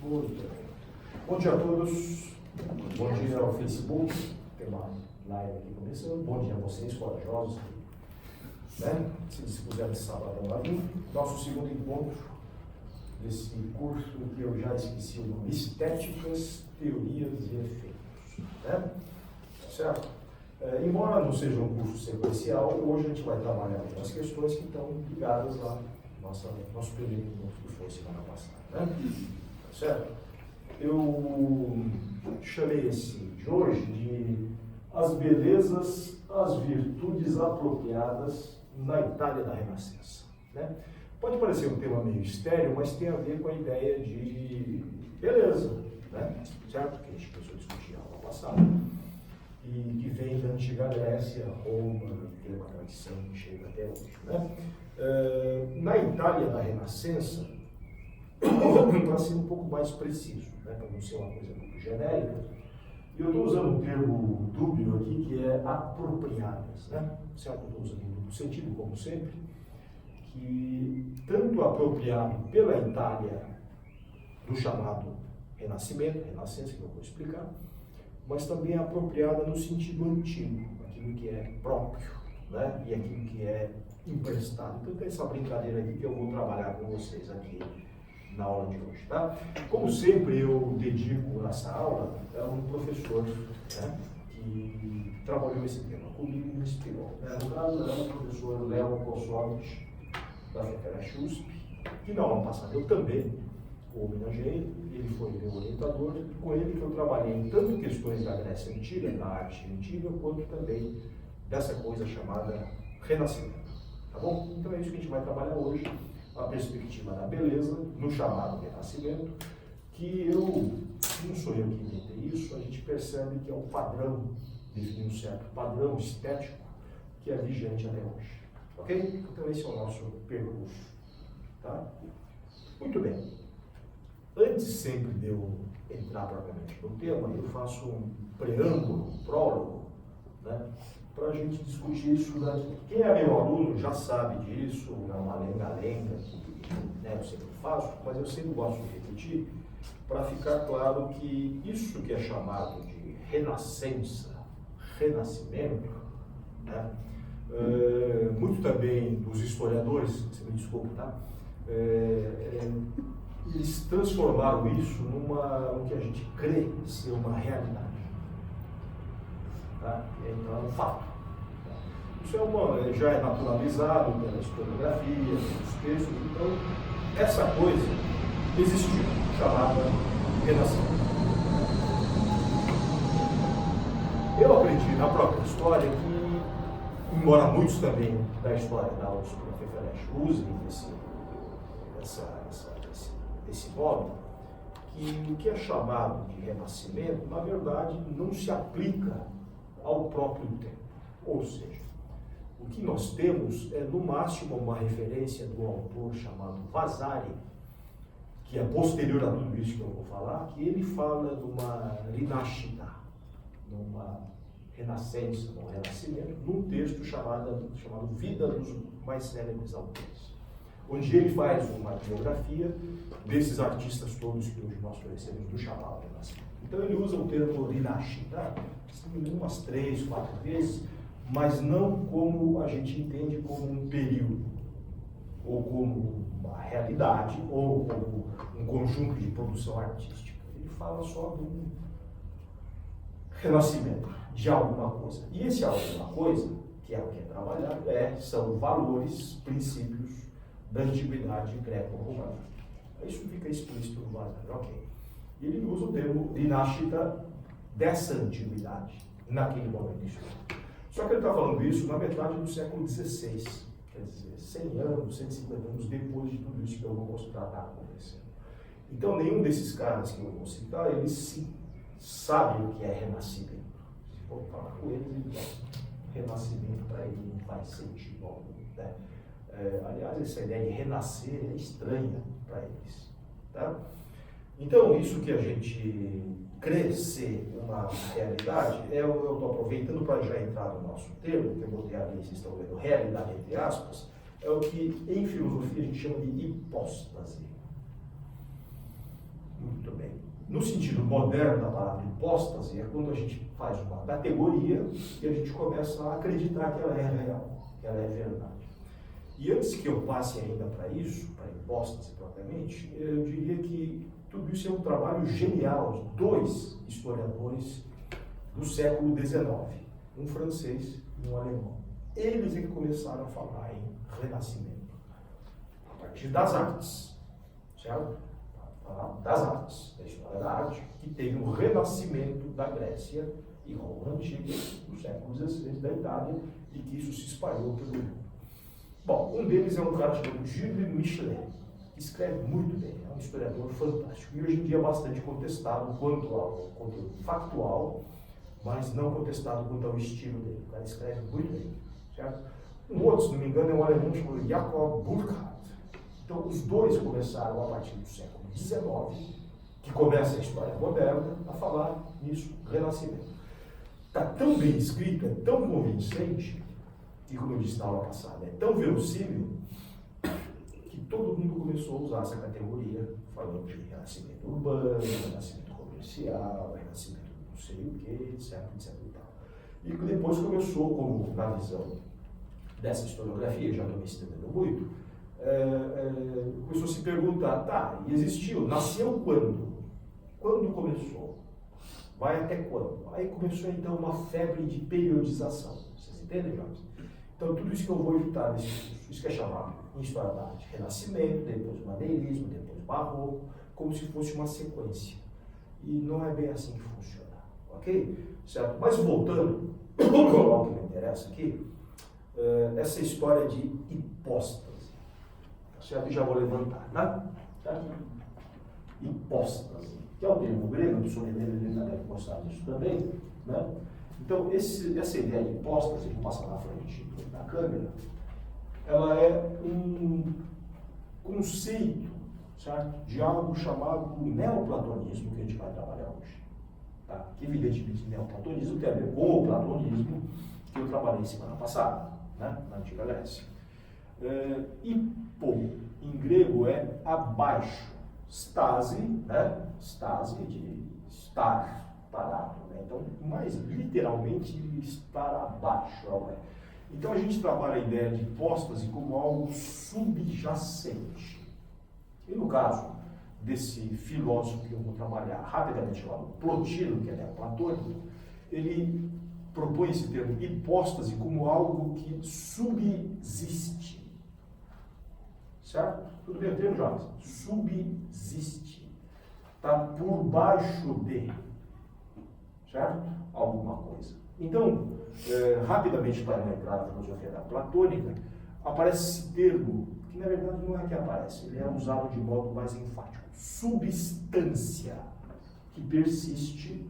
Bom dia a todos, bom dia ao Facebook, tem uma live aqui começando, bom dia a vocês, corajosos, né? Se dispuserem esse sabadão lá vir, nosso segundo encontro desse curso que eu já esqueci o nome, Estéticas, Teorias e Efeitos, né? Certo? Embora não seja um curso sequencial, hoje a gente vai trabalhar algumas questões que estão ligadas lá nosso primeiro encontro que foi semana passada, né? Certo? Eu chamei esse de hoje de As Belezas, as Virtudes Apropriadas na Itália da Renascença, né? Pode parecer um tema meio estéril, mas tem a ver com a ideia de beleza, né? Certo? Que a gente começou a discutir na aula passada, e que vem da antiga Grécia, Roma, que tem uma tradição que chega até hoje, né? Na Itália da Renascença, para ser um pouco mais preciso, né, para não ser uma coisa muito genérica, e eu estou usando um termo dúbio aqui, que é apropriadas, né? Certo? Eu estou usando em duplo sentido, como sempre, que tanto apropriado pela Itália do chamado Renascimento, Renascença, que eu vou explicar, mas também apropriada no sentido antigo, aquilo que é próprio, né? E aquilo que é emprestado. Então tem essa brincadeira aqui que eu vou trabalhar com vocês aqui na aula de hoje, tá? Como sempre eu dedico essa aula a um professor, né, que trabalhou esse tema comigo e me inspirou. No caso é o professor Léo Kossovich, da FEFERESH USP, que na aula passada eu também o homenageei, ele foi meu orientador, e com ele que eu trabalhei tanto questões da Grécia Antiga, da arte antiga, quanto também dessa coisa chamada Renascimento. Tá bom? Então é isso que a gente vai trabalhar hoje, a perspectiva da beleza no chamado Renascimento, que não sou eu que inventei isso, a gente percebe que é um padrão, definir um certo padrão estético que é vigente até hoje. Ok? Então esse é o nosso percurso. Tá? Muito bem. Antes sempre de eu entrar propriamente no tema, eu faço um preâmbulo, um prólogo, né, para a gente discutir isso daqui. Quem é meu aluno já sabe disso, é uma lenga-lenga que, né, eu sempre faço, mas eu sempre gosto de repetir, para ficar claro que isso que é chamado de renascença, renascimento, né, muito também dos historiadores, você me desculpa, tá? Eles transformaram isso no que a gente crê ser uma realidade. Tá? Então é um fato. Isso já é naturalizado pela historiografia, pelos textos, então essa coisa existiu, chamada Renascimento. Eu aprendi na própria história que, embora muitos também da história da USP e da FEFERESH usem desse modo, que o que é chamado de renascimento, na verdade, não se aplica ao próprio tempo. Ou seja, o que nós temos é, no máximo, uma referência do autor chamado Vasari, que é posterior a tudo isso que eu vou falar, que ele fala de uma rinascita, numa renascença, num renascimento, num texto chamado Vida dos Mais Célebres Autores, onde ele faz uma biografia desses artistas todos que hoje nós conhecemos do chamado Renascimento. Então ele usa o termo rinascita, umas 3, 4 vezes, mas não como a gente entende como um período, ou como uma realidade, ou como um conjunto de produção artística. Ele fala só de um renascimento de alguma coisa. E esse alguma coisa, que é o que é trabalhado, são valores, princípios da antiguidade greco-romana. Isso fica explícito no Vasari, ok. E ele usa o termo rinascita dessa antiguidade, naquele momento histórico. Só que ele está falando isso na metade do século XVI, quer dizer, 100 anos, 150 anos depois de tudo isso que eu vou mostrar está acontecendo. Então, nenhum desses caras que eu vou citar, eles sim sabem o que é renascimento. Se for falar com eles, renascimento para ele não faz sentido algum, né? Aliás, essa ideia de renascer é estranha para eles. Tá? Então, isso que a gente crê ser uma realidade, eu estou aproveitando para já entrar no nosso termo, que eu botei ali, vocês estão vendo, realidade entre aspas, é o que em filosofia a gente chama de hipóstase. Muito bem. No sentido moderno da palavra hipóstase, é quando a gente faz uma categoria e a gente começa a acreditar que ela é real, que ela é verdade. E antes que eu passe ainda para isso, para a hipóstase propriamente, eu diria que tudo isso é um trabalho genial de dois historiadores do século XIX, um francês e um alemão. Eles é que começaram a falar em renascimento, a partir das artes, certo? Das artes, da história da arte, que tem um renascimento da Grécia e Roma antiga, no século XVI, da Itália, e que isso se espalhou pelo mundo. Bom, um deles é um cara chamado Gilles Michelet, que escreve muito bem, é um historiador fantástico, e hoje em dia é bastante contestado quanto ao conteúdo factual, mas não contestado quanto ao estilo dele. O cara escreve muito bem, certo? Um outro, se não me engano, é um alemão chamado Jakob Burckhardt. Então, os dois começaram, a partir do século XIX, que começa a história moderna, a falar nisso, renascimento. Está tão bem escrito, é tão convincente, que, como eu disse na aula passada, é tão verossímil, que todo mundo começou a usar essa categoria, falando de renascimento urbano, renascimento comercial, renascimento não sei o que, etc, etc e tal. E depois começou, como na visão dessa historiografia, já estou me estendendo muito, começou a se perguntar, tá, existiu, nasceu quando? Quando começou? Vai até quando? Aí começou então uma febre de periodização. Vocês entendem, jovens? Então tudo isso que eu vou evitar nesse curso, isso que é chamado em História da Arte, Renascimento, depois Maneirismo, depois Barroco, como se fosse uma sequência. E não é bem assim que funciona, ok? Certo? Mas voltando ao que me interessa aqui, essa história de hipóstase. Certo? Já vou levantar, né? Certo? Hipóstase, que é o termo grego, que o senhor dele já deve gostar disso também, né? Então, essa ideia de hipóstase, que passa na frente da câmera, ela é um conceito, certo? De algo chamado neoplatonismo, que a gente vai trabalhar hoje. Tá? Que, evidentemente, neoplatonismo tem a ver com o platonismo, que eu trabalhei semana passada, né? Na antiga Grécia. Hipo, em grego, é abaixo. Stase, né? Stase, de estar parado, né? Então, mais literalmente, estar abaixo. Então, a gente trabalha a ideia de hipóstase como algo subjacente. E no caso desse filósofo que eu vou trabalhar rapidamente, chamado Plotino, que é neoplatônico, ele propõe esse termo hipóstase como algo que subsiste. Certo? Tudo bem o termo, jovens? Subsiste. Está por baixo de. Certo? Alguma coisa. Então, rapidamente, para não entrar na filosofia da platônica, aparece esse termo, que na verdade não é que aparece, ele é usado de modo mais enfático. Substância, que persiste,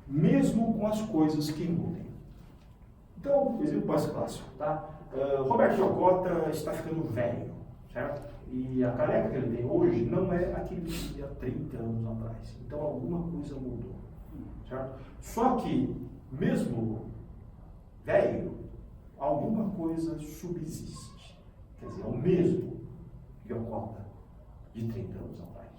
mesmo com as coisas que mudem. Então, exemplo mais clássico, tá? Roberto Jocota está ficando velho. Certo? E a careca que ele tem hoje não é a que ele tinha 30 anos atrás. Então alguma coisa mudou. Certo? Só que, mesmo velho, alguma coisa subsiste. Quer dizer, é o mesmo Jocota de 30 anos atrás.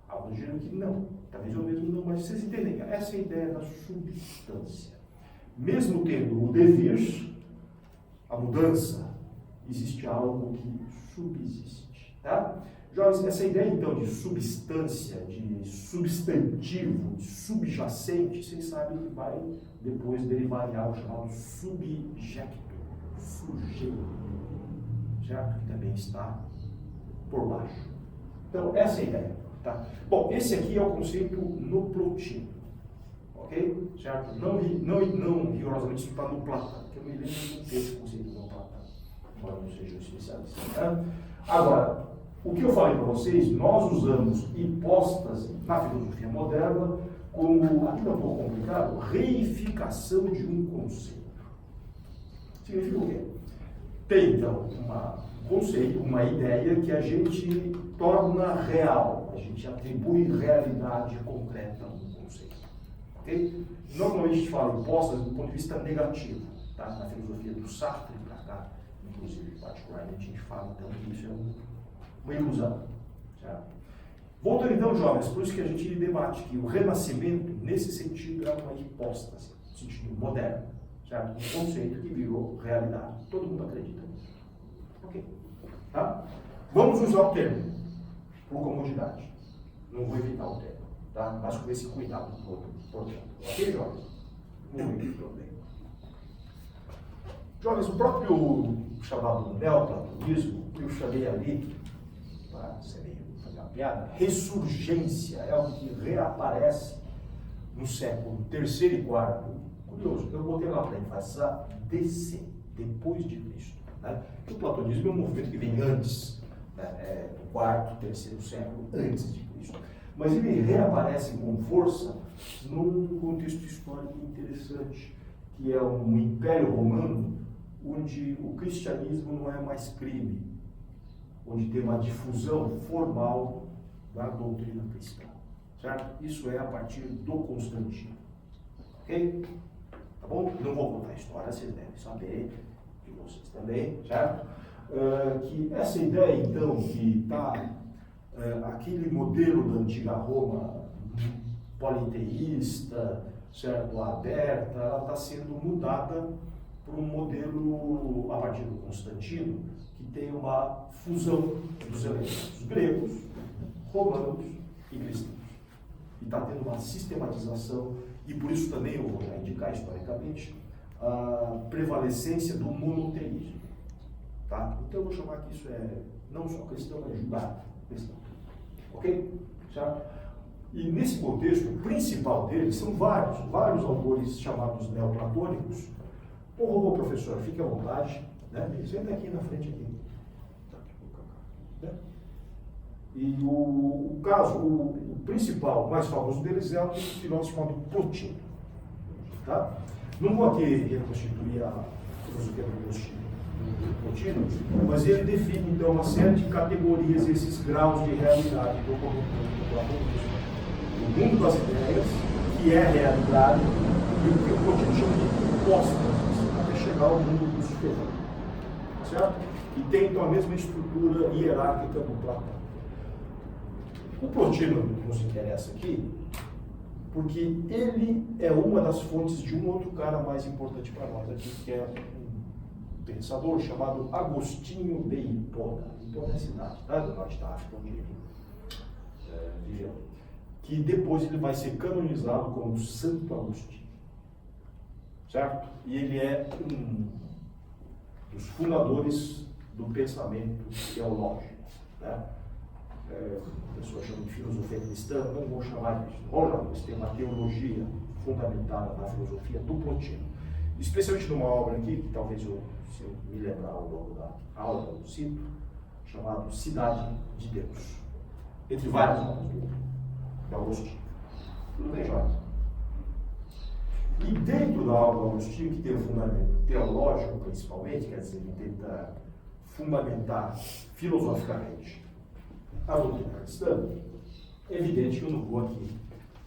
Alguns dirão que não. Talvez é o mesmo não, mas vocês entendem. Essa é a ideia da substância. Mesmo tendo o devir, a mudança, existe algo que subsiste, tá? Jovens, essa ideia então de substância, de substantivo, de subjacente, vocês sabem que vai depois derivar de algo chamado subjecto, sujeito, certo? Que também está por baixo. Então, essa é a ideia, tá? Bom, esse aqui é o conceito no Plotino, ok? Certo? Não rigorosamente isso está no Platão, que eu me lembro de ter esse conceito no Platão. Embora não seja um especialista. Tá? Agora, o que eu falei para vocês, nós usamos hipóstase na filosofia moderna como, aqui é um pouco complicado, reificação de um conceito. Significa o quê? Tem, então, um conceito, uma ideia que a gente torna real, a gente atribui realidade concreta a um conceito. Ok? Normalmente a gente fala hipóstase do ponto de vista negativo, tá? Na filosofia do Sartre para cá. Inclusive, particularmente, a gente fala então que isso é uma ilusão. Certo? Voltando então, jovens, por isso que a gente debate que o renascimento, nesse sentido, é uma hipóstase, no sentido moderno, certo? Um conceito que virou realidade. Todo mundo acredita nisso. Ok. Tá? Vamos usar o termo, por comodidade. Não vou evitar o termo, tá? Mas com esse cuidado todo, portanto. Ok, jovens? Muito bem. Jovens, o próprio chamado neoplatonismo, eu chamei ali, para ser meio fazer uma piada, ressurgência, é algo que reaparece no século III e IV. Curioso, eu botei lá para enfatizar DC, depois de Cristo. Né? O platonismo é um movimento que vem antes, né? Do IV, III século antes de Cristo. Mas ele reaparece com força num contexto histórico interessante, que é um Império Romano, onde o cristianismo não é mais crime, onde tem uma difusão formal da doutrina cristã, certo? Isso é a partir do Constantino, ok? Tá bom? Não vou contar a história, vocês devem saber, de vocês também, certo? Que essa ideia, então, que está aquele modelo da antiga Roma politeísta, certo? Aberta, ela está sendo mudada por um modelo, a partir do Constantino, que tem uma fusão dos elementos gregos, romanos e cristãos. E está tendo uma sistematização, e por isso também eu vou já indicar historicamente a prevalecência do monoteísmo. Tá? Então eu vou chamar que isso é não só cristão, mas judaico-cristão. Ok? Certo? E nesse contexto, o principal deles são vários autores chamados neoplatônicos. Ô, professor, fique à vontade, né? Senta aqui na frente aqui. Né? E o principal, mais famoso deles é um filósofo chamado Plotino. Tá? Não vou aqui reconstituir a filosofia do Plotino, mas ele define então uma série de categorias, esses graus de realidade do platonismo. O mundo das ideias, que é a realidade, e o que o Plotino chama de hipóstase, até chegar ao mundo dos fenômenos. Certo? E tem então a mesma estrutura hierárquica do Platão. O Plotino nos interessa aqui porque ele é uma das fontes de um outro cara mais importante para nós aqui, que é um pensador chamado Agostinho de Hipona. Hipona é a cidade, tá? Do norte da África, onde ele viveu. Que depois ele vai ser canonizado como Santo Agostinho. Certo? E ele é um dos fundadores do pensamento teológico. Né? A pessoa chama de filosofia cristã, não vou chamar disso. Mas tem uma teologia fundamentada na filosofia do Plotino. Especialmente numa obra aqui, que talvez se eu me lembrar ao longo da aula, eu cito, chamado Cidade de Deus. Entre várias obras do Agostinho. Tudo bem, Jorge? E dentro da obra do Agostinho, que tem um fundamento teológico principalmente, quer dizer, ele tenta fundamentar filosoficamente a doutrina cristã, é evidente que eu não vou aqui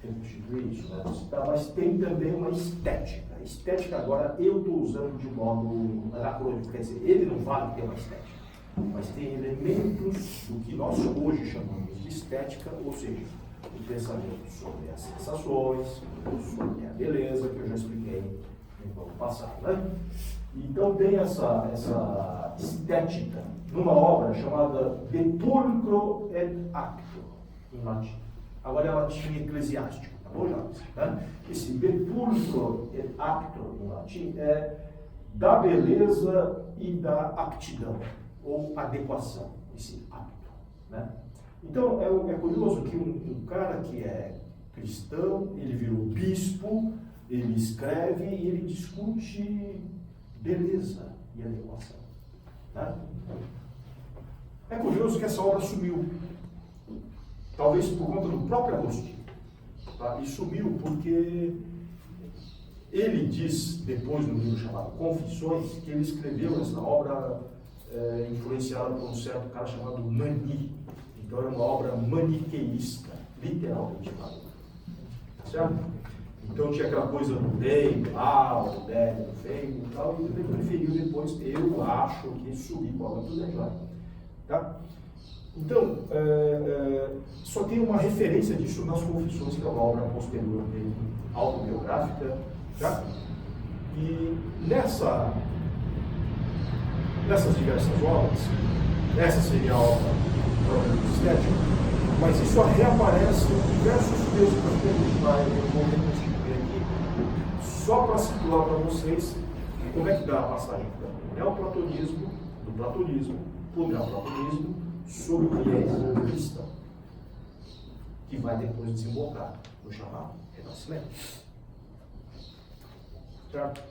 reconstituir isso, né? Mas tem também uma estética. A estética agora eu estou usando de modo anacrônico, quer dizer, ele não vale ter uma estética, mas tem elementos do que nós hoje chamamos de estética, ou seja, o pensamento sobre as sensações, sobre a beleza, que eu já expliquei no ano passado. Né? Então tem essa estética numa obra chamada De Pulcro et Acto, em latim. Agora é latim eclesiástico, tá bom, Jacques? Né? Esse De Pulcro et Acto, em latim, é da beleza e da aptidão, ou adequação, esse acto. Né? Então, é curioso que um cara que é cristão, ele virou bispo, ele escreve e ele discute beleza e adequação. Né? É curioso que essa obra sumiu, talvez por conta do próprio Agostinho. Tá? E sumiu porque ele diz, depois no livro chamado Confissões, que ele escreveu essa obra influenciado por um certo cara chamado Mani. Então é uma obra maniqueísta, literalmente falando. Certo? Então tinha aquela coisa do bem, do mal, do belo, do feio e tal, e ele preferiu depois, eu acho, que subir com a obra do Zé Jorge. Tá? Então, só tem uma referência disso nas Confissões, que é uma obra posterior dele, autobiográfica. Tá? E nessas diversas obras, essa seria a obra propriamente estética, mas isso reaparece em diversos textos que a gente vai reconstituir aqui, só para situar para vocês como é que dá a passagem do neoplatonismo, para o neoplatonismo, sobre o que é cristão, que vai depois desembocar no chamado Renascimento. Certo?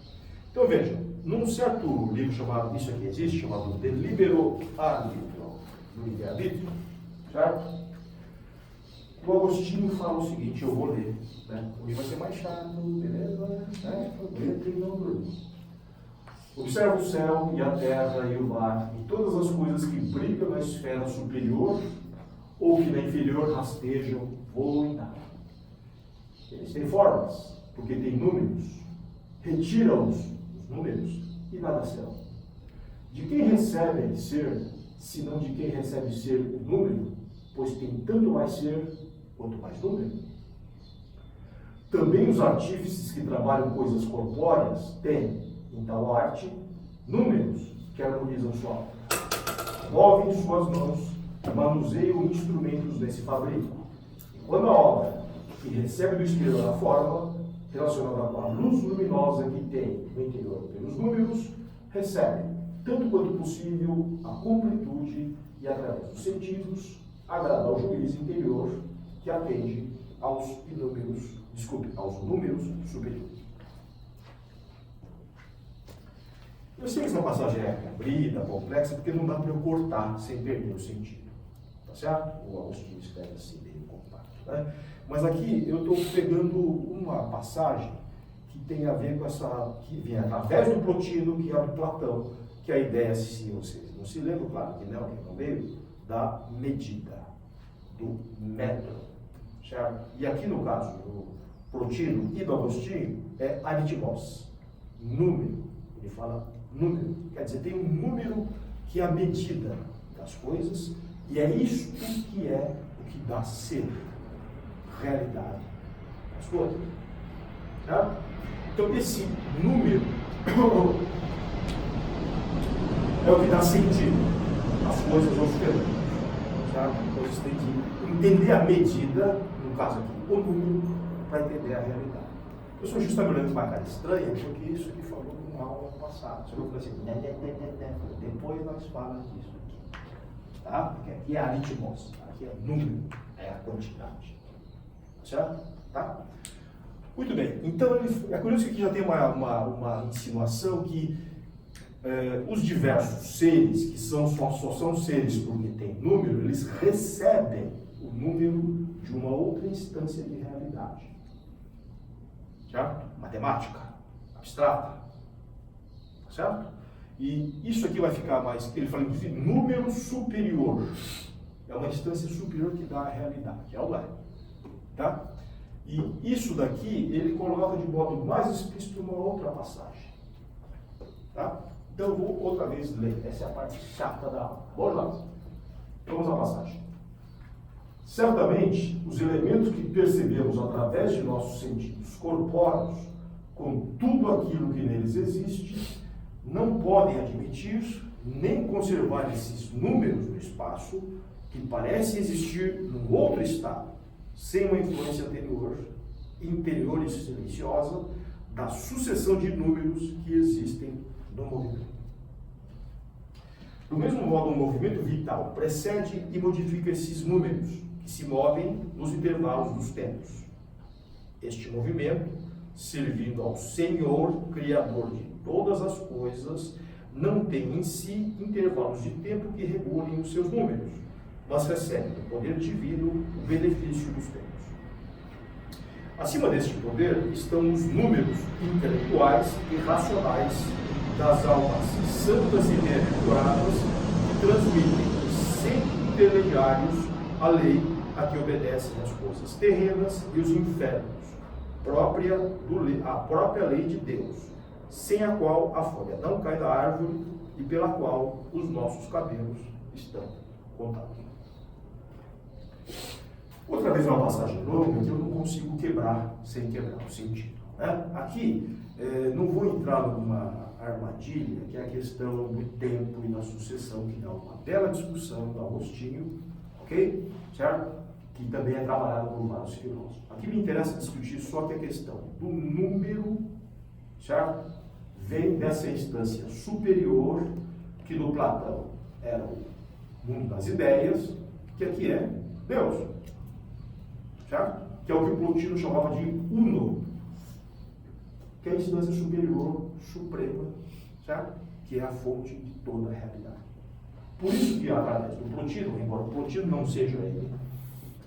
Então veja, num certo livro chamado, isso aqui existe, chamado De Libero Arbitro, do livre-arbítrio, certo? O Agostinho fala o seguinte, eu vou ler, né? Hoje vai ser mais chato, beleza? Né? Letra e não dormir. Observa o céu e a terra e o mar e todas as coisas que brilham na esfera superior ou que na inferior rastejam, voam e nadam. Eles têm formas, porque têm números. Retira-os, os números, e nada serão. De quem recebe ser, senão de quem recebe ser o número, pois tem tanto mais ser quanto mais número? Também os artífices que trabalham coisas corpóreas têm, em tal arte, números que harmonizam sua obra. Movem suas mãos, manuseiam instrumentos desse fabrico. E quando a obra, que recebe do exterior a forma, relacionada com a luz luminosa que tem no interior pelos números, recebe, tanto quanto possível, a completude e, através dos sentidos, agrada ao juiz interior que atende aos números superiores. Eu sei que essa passagem é comprida, complexa, porque não dá para eu cortar sem perder o sentido. Tá certo? O Agostinho escreve assim, bem compacto. Né? Mas aqui eu estou pegando uma passagem que tem a ver com essa, que vem através do Plotino, que é do Platão, que a ideia, se vocês não se lembram, claro que não veio, da medida, do metro. Certo? E aqui no caso do Plotino e do Agostinho, é aritmos, número. Ele fala número, quer dizer, tem um número que é a medida das coisas, e é isto que é o que dá ser realidade das coisas. Tá? Então, esse número é o que dá sentido às coisas, aos fenômenos. Tá? Então, você tem que entender a medida, no caso aqui, o número, para entender a realidade. Eu sou justamente olhando com uma cara estranha, porque isso que falou numa aula passada. Só que eu falei assim, depois nós falamos disso aqui. Tá? Porque aqui é aritmos, aqui é número, é a quantidade. Certo? Tá? Muito bem. Então, é curioso que aqui já tem uma insinuação que os diversos seres, que só são seres porque têm número, eles recebem o número de uma outra instância de realidade. Certo? Matemática, abstrata. Certo? E isso aqui vai ficar mais, ele fala inclusive número superior. É uma instância superior que dá a realidade. É o lá. Tá? E isso daqui, ele coloca de modo mais explícito uma outra passagem. Tá? Então eu vou outra vez ler. Essa é a parte chata da aula. Bora lá. Vamos à passagem. Certamente, os elementos que percebemos através de nossos sentidos corpóreos, com tudo aquilo que neles existe, não podem admitir nem conservar esses números no espaço que parece existir num outro estado, sem uma influência interior e silenciosa da sucessão de números que existem no movimento. Do mesmo modo, o movimento vital precede e modifica esses números, que se movem nos intervalos dos tempos. Este movimento, servindo ao Senhor, Criador de todas as coisas, não tem em si intervalos de tempo que regulem os seus números, mas recebe do poder divino o benefício dos tempos. Acima deste poder estão os números intelectuais e racionais das almas santas e bem-aventuradas que transmitem sem intermediários a lei a que obedecem as coisas terrenas e os infernos, a própria lei de Deus, sem a qual a folha não cai da árvore e pela qual os nossos cabelos estão contados. vez é uma passagem longa que eu não consigo quebrar sem quebrar o sentido. Né? Aqui, não vou entrar numa armadilha, que é a questão do tempo e da sucessão, que dá uma bela discussão do Agostinho, ok? Certo? Que também é trabalhado por vários filósofos. Aqui me interessa discutir só que a questão do número, certo? Vem dessa instância superior, que no Platão era o mundo das ideias, que aqui é Deus, certo? Que é o que o Plotino chamava de Uno, que é a instância superior, suprema, certo? Que é a fonte de toda a realidade. Por isso que, através do Plotino, embora o Plotino não seja ele,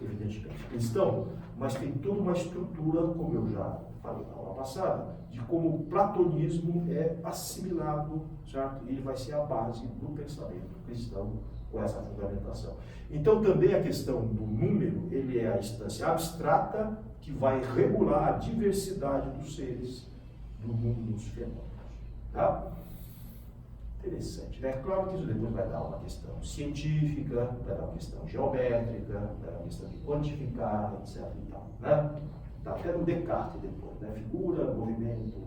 evidentemente, cristão, mas tem toda uma estrutura, como eu já falei na aula passada, de como o platonismo é assimilado, certo? E ele vai ser a base do pensamento cristão com essa fundamentação. Então, também a questão do número, ele é a instância abstrata que vai regular a diversidade dos seres do mundo dos fenômenos. Tá? Interessante, né? Claro que isso depois vai dar uma questão científica, vai dar uma questão geométrica, vai dar uma questão de quantificar, etc. E tal, né? Tá até no Descartes depois, né? Figura, movimento,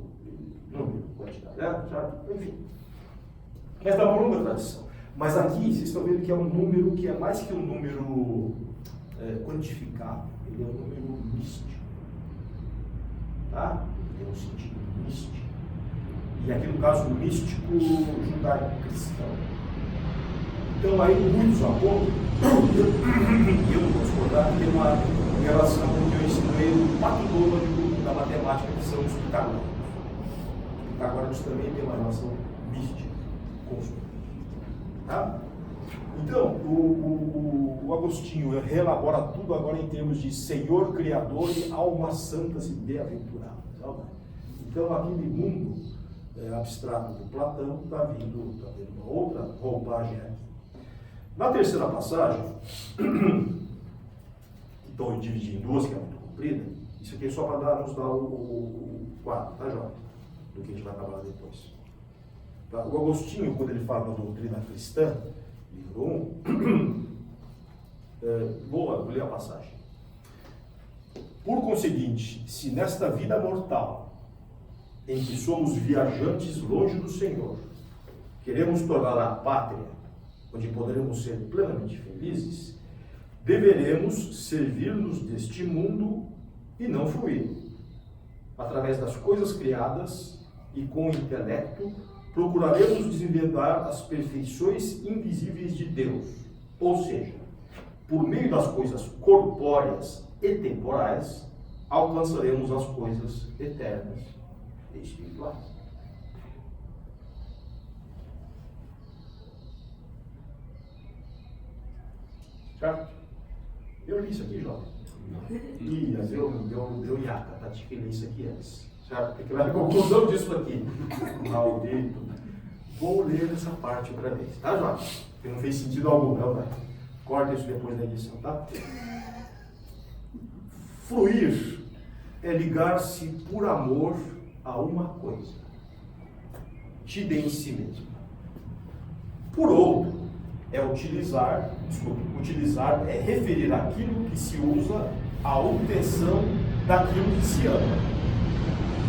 número, quantidade, né? Enfim. Mas dá uma longa tradição. Mas aqui, vocês estão vendo que é um número que é mais que um número quantificável, ele é um número místico. Tá? Ele tem um sentido místico. E aqui no caso místico judaico-cristão. Então aí muitos apontam, e eu não vou discordar, que tem uma relação com o que eu ensinei no patológico da matemática, que são os pitagóricos. Os pitagóricos também têm uma relação mística com os números. Tá? Então, o Agostinho reelabora tudo agora em termos de Senhor Criador e almas santas e bem-aventuradas. Então, aquele mundo abstrato do Platão está vindo uma outra roupagem aqui. Na terceira passagem, que estou dividindo em duas, que é muito comprida, isso aqui é só para nos dar o quadro, tá, Jota? Do que a gente vai trabalhar depois. Tá? O Agostinho, quando ele fala da doutrina cristã, livro 1, vou ler a passagem. Por conseguinte, se nesta vida mortal, em que somos viajantes longe do Senhor, queremos tornar a pátria, onde poderemos ser plenamente felizes, deveremos servir-nos deste mundo e não fruir. Através das coisas criadas e com o intelecto, procuraremos desvendar as perfeições invisíveis de Deus, ou seja, por meio das coisas corpóreas e temporais, alcançaremos as coisas eternas e espirituais. Certo? Eu li isso aqui, Jota? Ih, deu iaca, tá? Tinha que ler isso aqui antes. Certo? Tem que ler a conclusão disso aqui. Maldito. Vou ler essa parte outra vez, tá, Jota? Porque não fez sentido algum, não, né? Corta isso depois da edição, tá? Fruir é ligar-se por amor a uma coisa, tida em si mesmo. Por outro, utilizar é referir aquilo que se usa à obtenção daquilo que se ama,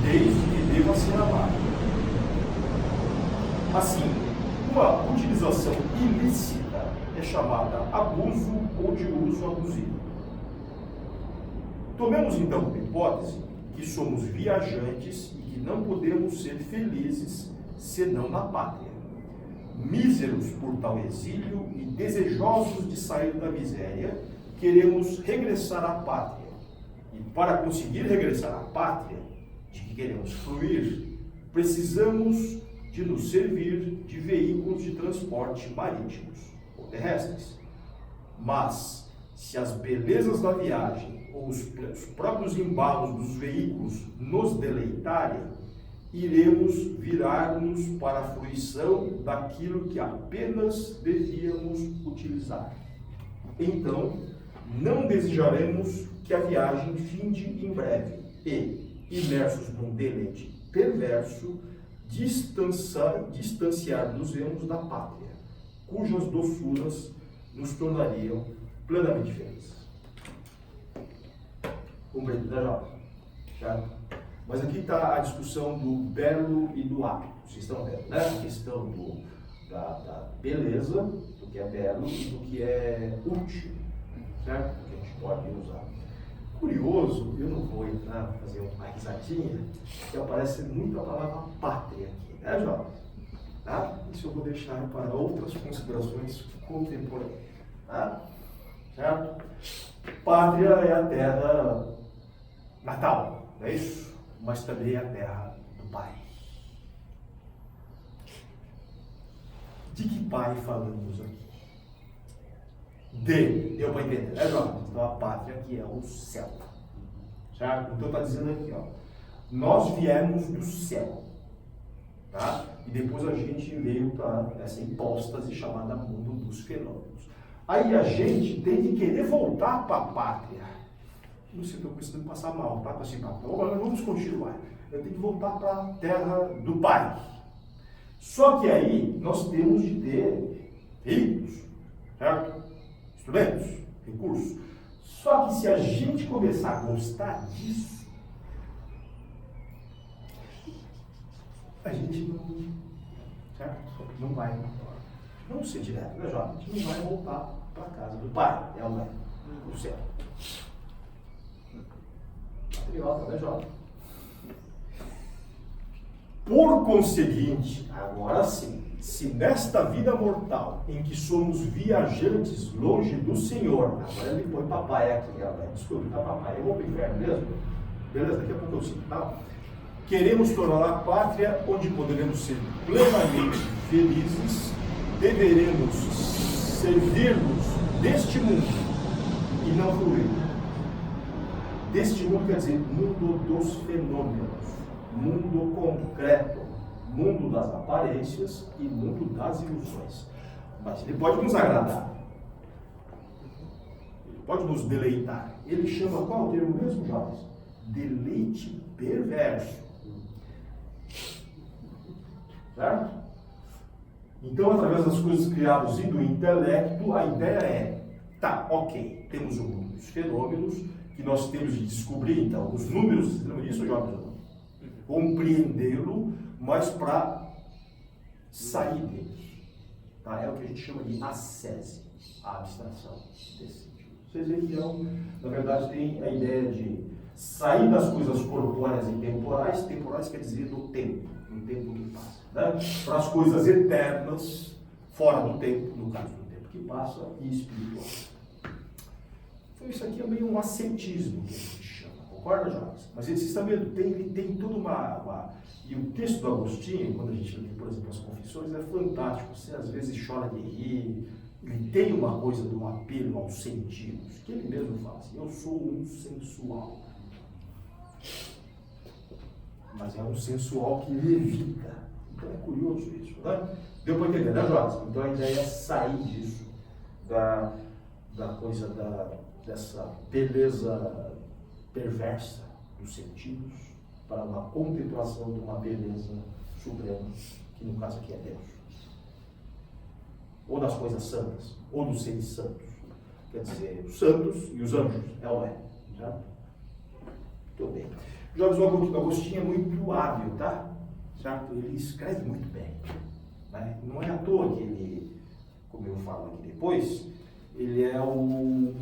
desde que deva ser amado. Assim, uma utilização ilícita é chamada abuso ou de uso abusivo. Tomemos então como hipótese que somos viajantes e que não podemos ser felizes senão na pátria. Míseros por tal exílio e desejosos de sair da miséria, queremos regressar à pátria. E para conseguir regressar à pátria, de que queremos fruir, precisamos de nos servir de veículos de transporte marítimos ou terrestres. Mas, se as belezas da viagem ou os próprios embalos dos veículos nos deleitarem, iremos virar-nos para a fruição daquilo que apenas devíamos utilizar. Então, não desejaremos que a viagem finde em breve e, imersos num deleite perverso, distanciar-nos-emos da pátria, cujas doçuras nos tornariam plenamente felizes. Compreende, né, jovem? Certo? Mas aqui está a discussão do belo e do hábito. Vocês estão vendo, né? A questão da beleza, do que é belo e do que é útil, certo? Do que a gente pode usar. Curioso, eu não vou entrar, fazer uma risadinha, que aparece muito a palavra pátria aqui, né, jovem? Tá? Isso eu vou deixar para outras considerações contemporâneas, tá? Certo? Pátria é a terra natal, não é isso? Mas também é a terra do pai. De que pai falamos aqui? Deu para entender, né, jovem? Então a pátria aqui é o céu, certo? Então está dizendo aqui, ó, nós viemos do céu, tá? E depois a gente veio para essa hipóstase chamada mundo dos fenômenos. Aí a gente tem que querer voltar para a pátria. Não sei, estou precisando passar mal, tá? Assim, tá? Então, vamos continuar. Eu tenho que voltar para a terra do pai. Só que aí nós temos de ter veículos, certo? Instrumentos, recursos. Só que se a gente começar a gostar disso, a gente não, certo? Não vai, não ser direto, né, jovem? A gente não vai voltar para a casa do pai, é o mãe, do céu. Patriota, né, jovem? Por conseguinte, agora sim, se nesta vida mortal, em que somos viajantes longe do Senhor, agora ele põe papai aqui, galera, desculpa, tá papai, eu vou para o inferno mesmo? Beleza, daqui a pouco eu sinto, tá? Queremos tornar a pátria onde poderemos ser plenamente felizes, deveremos servir-nos deste mundo e não fluir. Deste mundo quer dizer mundo dos fenômenos, mundo concreto, mundo das aparências e mundo das ilusões. Mas ele pode nos agradar, ele pode nos deleitar. Ele chama qual o termo mesmo, jovens? Deleite perverso. Certo? Então, através das coisas criadas e do intelecto, a ideia é, tá, ok, temos o mundo dos fenômenos, que nós temos de descobrir, então, os números, vocês lembram disso, jovens? Compreendê-lo, mas para sair dele. Tá? É o que a gente chama de ascese, a abstração desse sentido. Vocês veem que, na verdade, tem a ideia de sair das coisas corpóreas e temporais. Temporais quer dizer do tempo que passa. Né? Para as coisas eternas, fora do tempo, no caso do tempo que passa, e espiritual. Então isso aqui é meio um ascetismo que a gente chama, concorda, jovens? Mas vocês também ele tem toda uma... E o texto do Agostinho, quando a gente lê, por exemplo, as Confissões, é fantástico. Você às vezes chora de rir. Ele tem uma coisa de um apelo aos sentidos, que ele mesmo fala assim, eu sou um sensual. Mas é um sensual que levita. Então é curioso isso, né? Deu para entender, né, jovens? Então a ideia é sair disso, da coisa dessa beleza perversa dos sentidos, para uma contemplação de uma beleza suprema, que no caso aqui é Deus. Ou das coisas santas, ou dos seres santos. Quer dizer, os santos e os anjos, é ou é? Certo? Muito bem. Jovens, o Agostinho é muito hábil, tá? Certo? Ele escreve muito bem. Né? Não é à toa que ele, como eu falo aqui depois, ele é o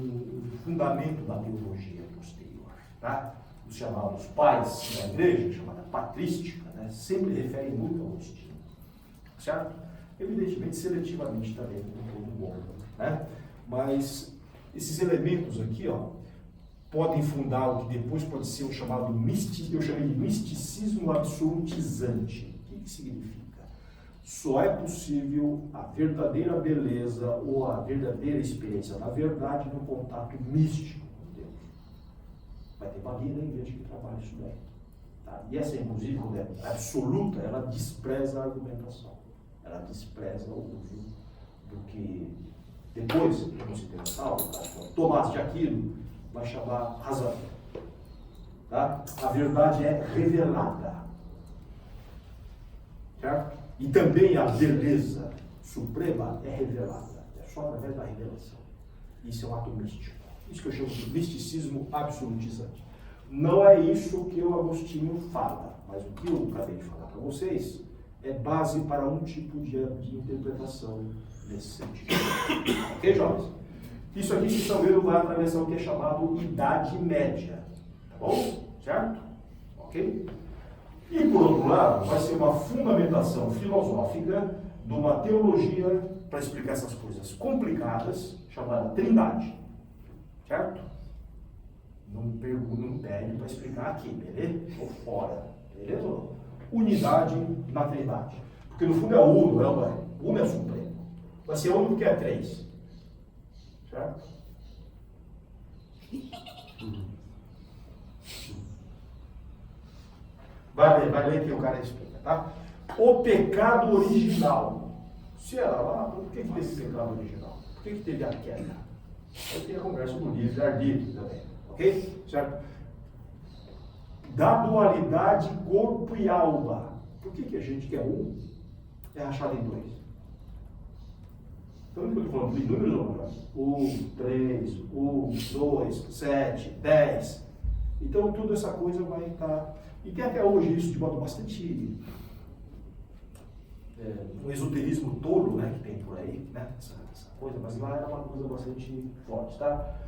fundamento da teologia posterior. Tá? Os chamados pais da igreja, chamada patrística, né? Sempre referem muito a Agostinho. Certo? Evidentemente, seletivamente também, como todo mundo. Né? Mas esses elementos aqui, ó, podem fundar o que depois pode ser o chamado eu chamei de misticismo absolutizante. O que significa? Só é possível a verdadeira beleza ou a verdadeira experiência da verdade no contato místico com Deus. Vai ter uma vida em vez de que trabalha isso daí. Tá? E essa, inclusive, quando é absoluta, ela despreza a argumentação. Ela despreza o uso do que depois, como se tem Tomás de Aquino vai chamar razão. Tá? A verdade é revelada. Certo? E também a beleza suprema é revelada. É só através da revelação. Isso é um ato místico. Isso que eu chamo de misticismo absolutizante. Não é isso que o Agostinho fala, mas o que eu acabei de falar para vocês é base para um tipo de interpretação nesse sentido. Ok, jovens? Isso aqui, vocês estão vendo, vai atravessar o que é chamado Idade Média. Tá bom? Certo? Ok? E, por outro lado, vai ser uma fundamentação filosófica de uma teologia para explicar essas coisas complicadas, chamada Trindade. Certo? Não pede para explicar aqui, beleza? Estou fora. Beleza? Unidade na Trindade. Porque no fundo é uno, não é? Uno é supremo. Vai ser uno porque é 3. Certo? Vai ler que o cara explica, tá? O pecado original. Se era lá, por que teve pecado original? Por que teve a queda? Aí tem a conversa do livre-arbítrio também, ok? Certo? Da dualidade corpo e alma. Por que a gente que é um é rachado em 2? Então, eu estou falando de números, 1, 3, 1, 2, 7, 10. Então, toda essa coisa vai estar... E tem até hoje isso de modo bastante... um esoterismo tolo, né, que tem por aí, né, essa coisa, mas lá era uma coisa bastante forte, tá?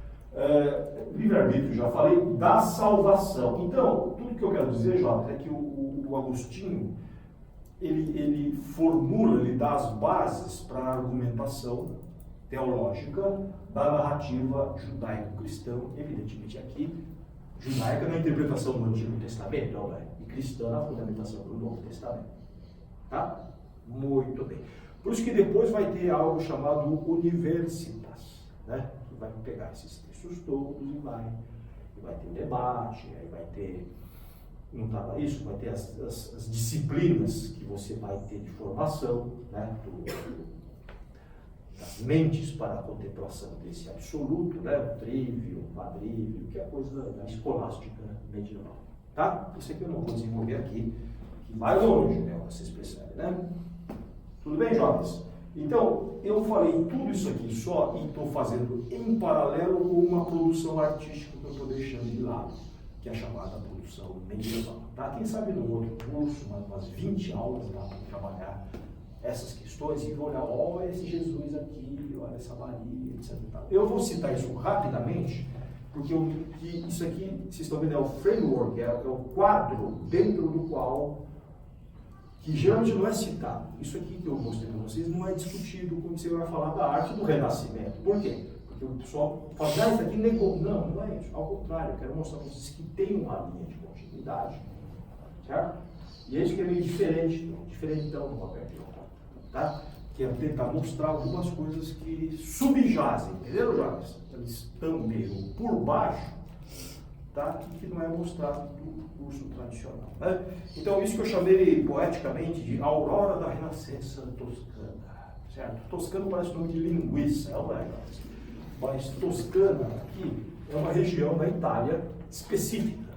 Livre-arbítrio, já falei, da salvação. Então, tudo que eu quero dizer, Jota, é que o Agostinho, ele formula, ele dá as bases para a argumentação teológica da narrativa judaico-cristã, evidentemente aqui, judaica na interpretação do Antigo Testamento, e cristã na fundamentação do Novo Testamento. Tá? Muito bem. Por isso que depois vai ter algo chamado universitas, né? Que vai pegar esses textos todos e vai ter um debate, aí vai ter, não estava isso, vai ter as disciplinas que você vai ter de formação, né? Das mentes para a contemplação desse absoluto, né? O trívio, o quadrívio, que é a coisa da escolástica medieval. Tá? Isso aqui eu não vou desenvolver aqui, que vai longe, né? Vocês percebem, né? Tudo bem, jovens? Então, eu falei tudo isso aqui só e estou fazendo em paralelo com uma produção artística que eu estou deixando de lado, que é a chamada produção medieval. Tá? Quem sabe no outro curso, umas 20 aulas lá para trabalhar essas questões e olhar, olha esse Jesus aqui, olha essa Maria, etc. Eu vou citar isso rapidamente, porque isso aqui, vocês estão vendo, é o framework, é o quadro dentro do qual, que geralmente não é citado. Isso aqui que eu mostrei para vocês não é discutido quando você vai falar da arte do Renascimento. Por quê? Porque o pessoal fala, isso aqui nem como. Não é isso. Ao contrário, eu quero mostrar para vocês que tem uma linha de continuidade. Certo? E é isso que é meio diferentão no papel de João. Tá? Que é tentar mostrar algumas coisas que subjazem, entendeu, jovens? Eles estão meio por baixo, tá? Que não é mostrado do curso tradicional. Né? Então, isso que eu chamei poeticamente de aurora da renascença toscana. Certo? Toscano parece nome de linguiça, não é, jovens? Mas Toscana aqui é uma região da Itália específica,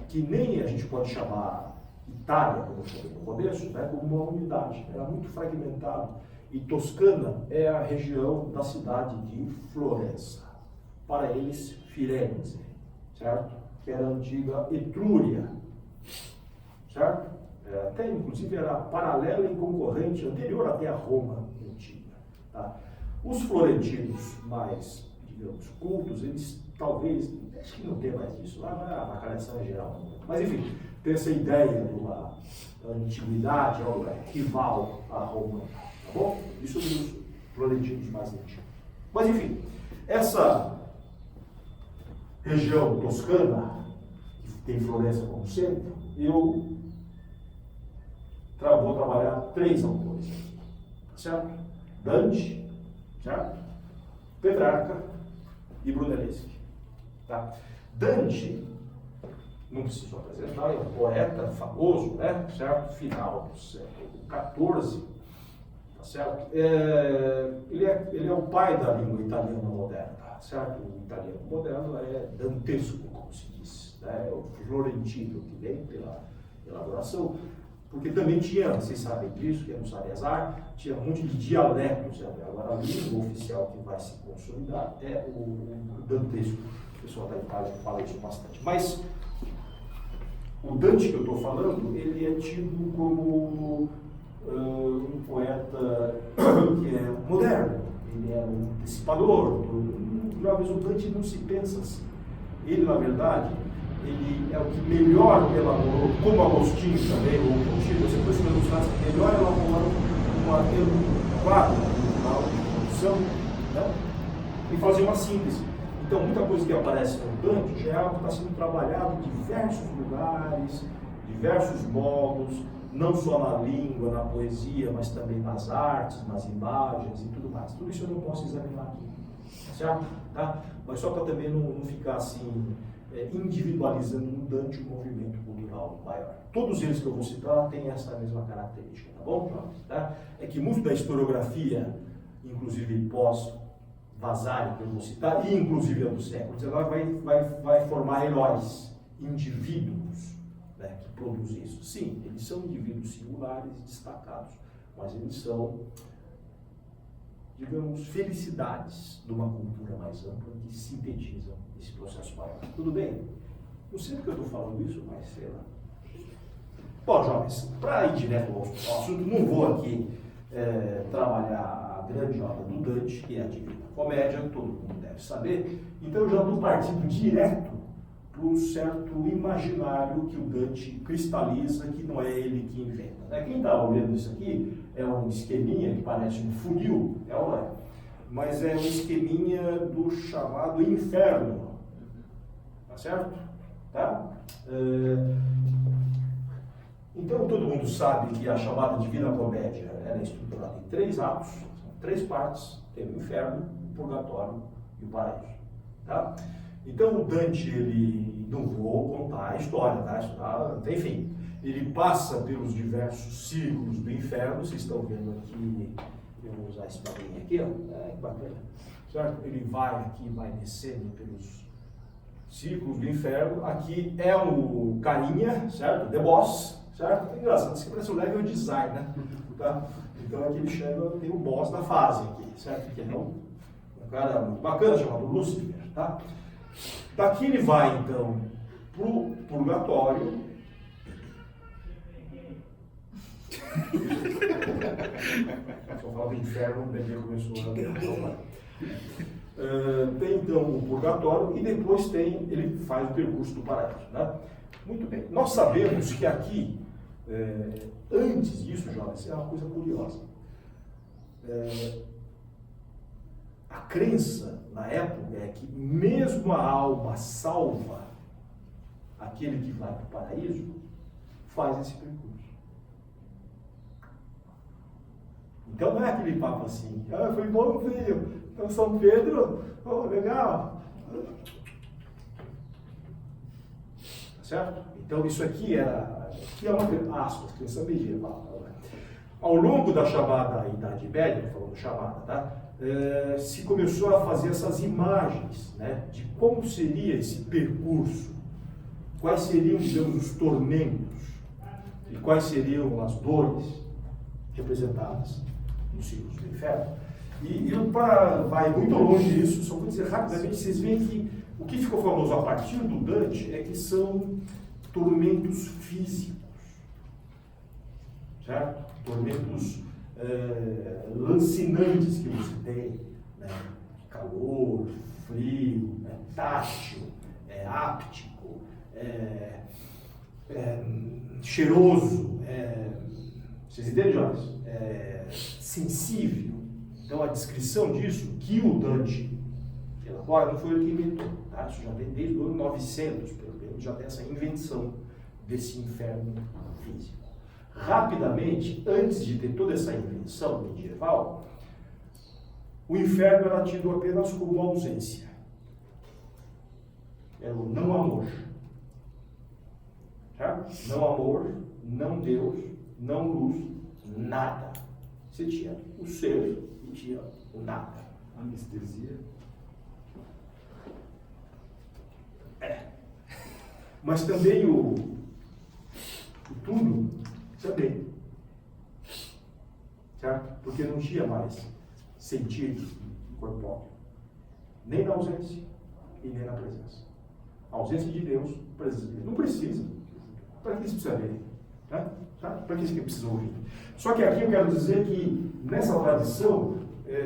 que nem a gente pode chamar Itália, como eu falei no começo, né, como uma unidade. Era muito fragmentado. E Toscana é a região da cidade de Florença. Para eles, Firenze, certo? Que era a antiga Etrúria, certo? Até, inclusive, era paralela e concorrente, anterior até a Roma antiga. Tá? Os florentinos mais, digamos, cultos, eles talvez, acho que não tem mais isso, lá na avacalhação geral. Mas, enfim, tem essa ideia de uma antiguidade, rival à Roma, tá bom? Isso dos florentinos mais antigos. Mas, enfim, essa região toscana, que tem Florença como centro, eu vou trabalhar 3 autores, certo? Dante, certo? Petrarca e Brunelleschi. Tá? Dante, não preciso apresentar, é um poeta famoso, né? Certo? Final do século XIV, tá certo? Ele é o pai da língua italiana moderna, certo? O italiano moderno é dantesco, como se diz, né? É o florentino que vem pela elaboração. Porque também tinha, vocês sabem disso, quem não sabe azar, tinha um monte de dialetos. Agora a língua oficial que vai se consolidar é o dantesco. pessoal da Itália fala isso bastante. Mas o Dante que eu estou falando, ele é tido como um poeta que é moderno, ele é um antecipador. Talvez o Dante não se pensa assim. Ele, na verdade, ele é o que melhor elaborou, como Agostinho também, ou Contigo, você foi estudando os casos que melhor elaboraram um quadro cultural de produção, né? E fazer uma síntese. Então, muita coisa que aparece no Dante já é algo que está sendo trabalhado em diversos lugares, diversos modos, não só na língua, na poesia, mas também nas artes, nas imagens e tudo mais. Tudo isso eu não posso examinar aqui, certo? Tá? Mas só para também não ficar assim, individualizando no Dante um movimento cultural maior. Todos eles que eu vou citar têm essa mesma característica, tá bom, jovens? Tá? É que muito da historiografia, inclusive pós-Vasari, que eu vou citar, e inclusive a do século XIX, vai formar heróis, indivíduos, né, que produzem isso. Sim, eles são indivíduos singulares e destacados, mas eles são, digamos, felicidades de uma cultura mais ampla que sintetizam esse processo maior. Tudo bem? Não sei porque eu estou falando isso, mas sei lá. Bom, jovens, para ir direto ao assunto, não vou aqui trabalhar a grande obra do Dante, que é a Divina Comédia, todo mundo deve saber, então eu já estou partindo direto para um certo imaginário que o Dante cristaliza, que não é ele que inventa. Quem está olhando isso aqui é um esqueminha que parece um funil, mas é um esqueminha do chamado inferno, tá certo? Tá? Então todo mundo sabe que a chamada Divina Comédia é estruturada em 3 atos, 3 partes, tem o inferno, o purgatório e o paraíso. Tá? Então o Dante, ele, não vou contar a história, tá? Enfim, ele passa pelos diversos círculos do inferno, vocês estão vendo aqui, eu vou usar esse papinho aqui, ó, que bacana, certo? Ele vai aqui, vai descendo pelos círculos do inferno, aqui é o carinha, certo? The Boss, certo? É engraçado, isso aqui parece o level design, né? Tá? Então aqui ele chega, tem o boss da fase aqui, certo? Que é um cara muito bacana, chamado Lúcifer, tá? Daqui ele vai, então, para o purgatório. Só falar do inferno, o bebê começou a tem, então, o purgatório e depois ele faz o percurso do paraíso. Né? Muito bem. Nós sabemos que aqui, antes disso, jovens, é uma coisa curiosa. A crença, na época, é que mesmo a alma salva, aquele que vai para o paraíso, faz esse percurso. Então não é aquele papo assim, foi bom, filho, então São Pedro, legal. Tá certo? Então isso aqui é uma aspas, crença medieval. Ao longo da chamada Idade Média, falando chamada, tá? Se começou a fazer essas imagens, né, de como seria esse percurso, quais seriam, digamos, os tormentos e quais seriam as dores representadas nos ciclos do inferno. E vai muito longe disso, só vou dizer rapidamente, vocês veem que o que ficou famoso a partir do Dante é que são tormentos físicos, certo? Tormentos lancinantes que você tem, né? Calor, frio, né? Tátil, áptico, cheiroso, vocês entendem, Jones? Sensível. Então a descrição disso que o Dante elabora não foi ele que inventou, tá? Isso já vem desde o ano 900, pelo menos, já tem essa invenção desse inferno físico. Rapidamente, antes de ter toda essa invenção medieval, o inferno era tido apenas como ausência. Era o não amor. Tá? Não amor, não Deus, não luz, nada. Você tinha o ser e tinha o nada. Anestesia. Mas também o túmulo também. Certo? Porque não tinha mais sentido corpóreo. Nem na ausência e nem na presença. A ausência de Deus, presença de Deus. Não precisa. Para que isso precisa ver? Né? Tá? Para que isso precisa ouvir? Só que aqui eu quero dizer que nessa tradição,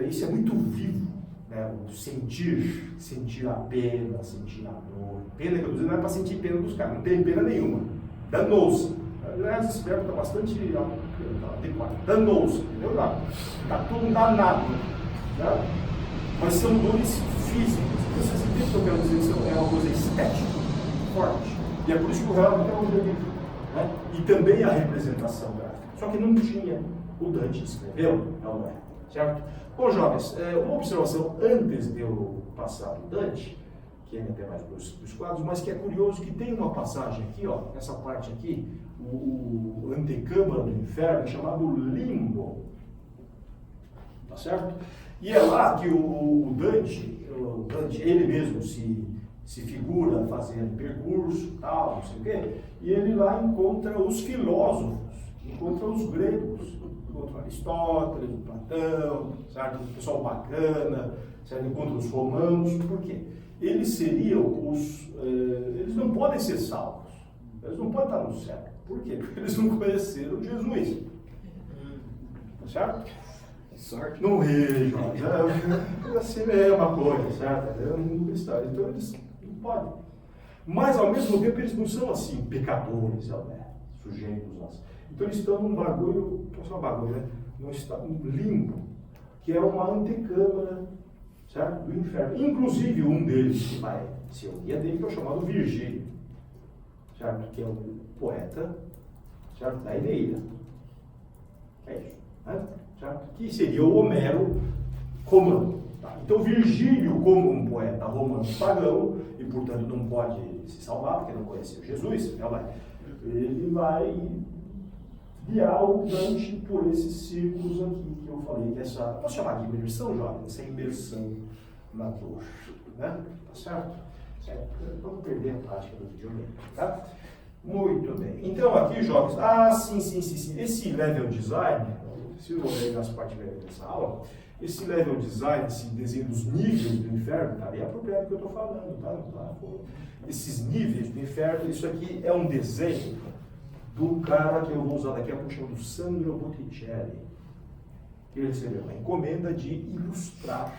isso é muito vivo. Né? O sentir a pena, sentir a dor. Pena que eu estou dizendo não é para sentir pena dos caras, não tem pena nenhuma. Danou-se. Aliás, esse verbo está bastante adequado. Danou-se, entendeu? Está tudo danado. Né? Mas são dores físicas. Vocês entendem o que eu quero dizer? Isso é uma coisa estética, forte. E é por isso que o real é um livro. Né? E também a representação gráfica. Só que não tinha. O Dante escreveu, não é? Certo? Bom, jovens, uma observação antes de eu passar o Dante, que ainda tem mais dos quadros, mas que é curioso que tem uma passagem aqui, ó, essa parte aqui, o antecâmara do inferno, chamado limbo. Tá certo? E é lá que o Dante, ele mesmo se figura fazendo percurso, tal, não sei o quê, e ele lá encontra os filósofos, encontra os gregos, encontra Aristóteles, Platão, certo? O pessoal bacana, certo? Encontra os romanos, por quê? Eles seriam eles não podem ser salvos, eles não podem estar no céu. Por quê? Porque eles não conheceram Jesus. Tá certo? Sorte. Não vejo, assim é uma coisa, certo? É um cristão, então eles não podem. Mas ao mesmo tempo eles não são assim, pecadores, sujeitos. Então eles estão num bagulho, não é um bagulho, né? Num limbo, que é uma antecâmara, certo? Do inferno. Inclusive um deles que vai se unir dele, que é o chamado Virgílio, certo? Que é o poeta, certo? Da Eneida. É isso, né? Certo? Que seria o Homero romano. Tá? Então Virgílio, como um poeta romano pagão, e portanto não pode se salvar, porque não conheceu Jesus, ele vai guiar o Dante por esses círculos aqui que eu falei, que essa, posso chamar de imersão, jovem? Essa imersão na dor, né? Tá certo? Vamos perder a prática do videogame, tá? Muito bem. Então aqui, jovens, sim. Esse level design, se o André Gaspar tiver nessa aula, esse level design, esse desenho dos níveis do inferno, tá bem apropriado do que eu estou falando, tá? Esses níveis do inferno, isso aqui é um desenho do cara que eu vou usar daqui a pouco, chamado Sandro Botticelli. Ele recebeu uma encomenda de ilustrar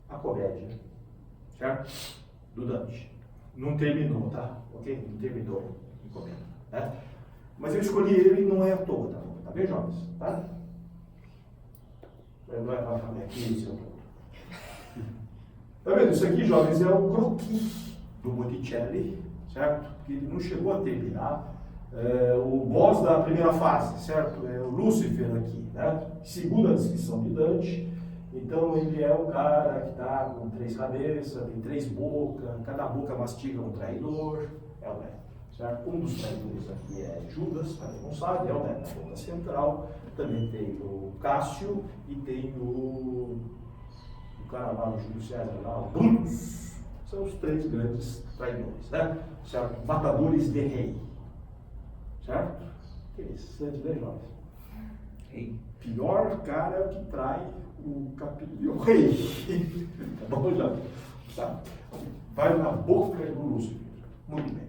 a comédia, certo? Do Dante. Não terminou, tá? Ok? Não terminou a encomenda, né? Mas eu escolhi ele não é à toa, tá bom? Tá bem, jovens? Tá? Não é para falar aqui, isso é todo. Tá vendo? Isso aqui, jovens, é o croquis do Botticelli, certo? Que ele não chegou a terminar. O boss da primeira fase, certo? É o Lúcifer aqui, né? Segundo a descrição de Dante, então ele é um cara que está com 3 cabeças, tem 3 bocas, cada boca mastiga um traidor, certo? Um dos traidores aqui é Judas, para quem não sabe, na boca central. Também tem o Cássio e tem o cara lá no Júlio César, lá, o Brutus. São os 3 grandes traidores, né? Certo? Matadores de rei. Certo? Interessante, né, jovens? Rei. Pior cara que trai o capítulo. O rei. Tá bom, jovens? Tá? Vai na boca do Lúcifer. Muito bem.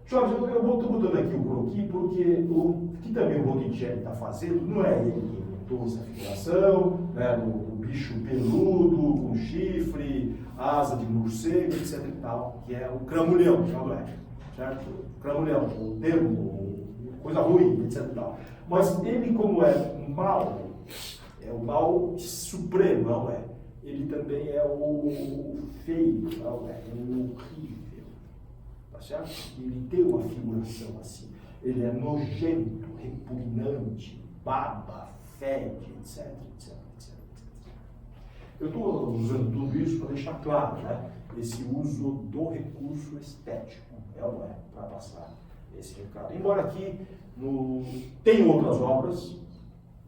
Jovens, eu estou botando aqui o croquis porque o que também o Botticelli está fazendo, não é ele que inventou essa figuração, né, do bicho peludo, com chifre, asa de morcego, etc e tal, que é o cramulhão, certo? Cramulhão, o termo, coisa ruim, etc e tal. Mas ele, como é mal, é o mal supremo, não é? Ele também é o feio, não é? É o horrível. Certo? Ele tem uma figuração assim, ele é nojento, repugnante, baba, fede, etc. Eu estou usando tudo isso para deixar claro, né? Esse uso do recurso estético, para passar esse recado. Embora aqui tem outras obras,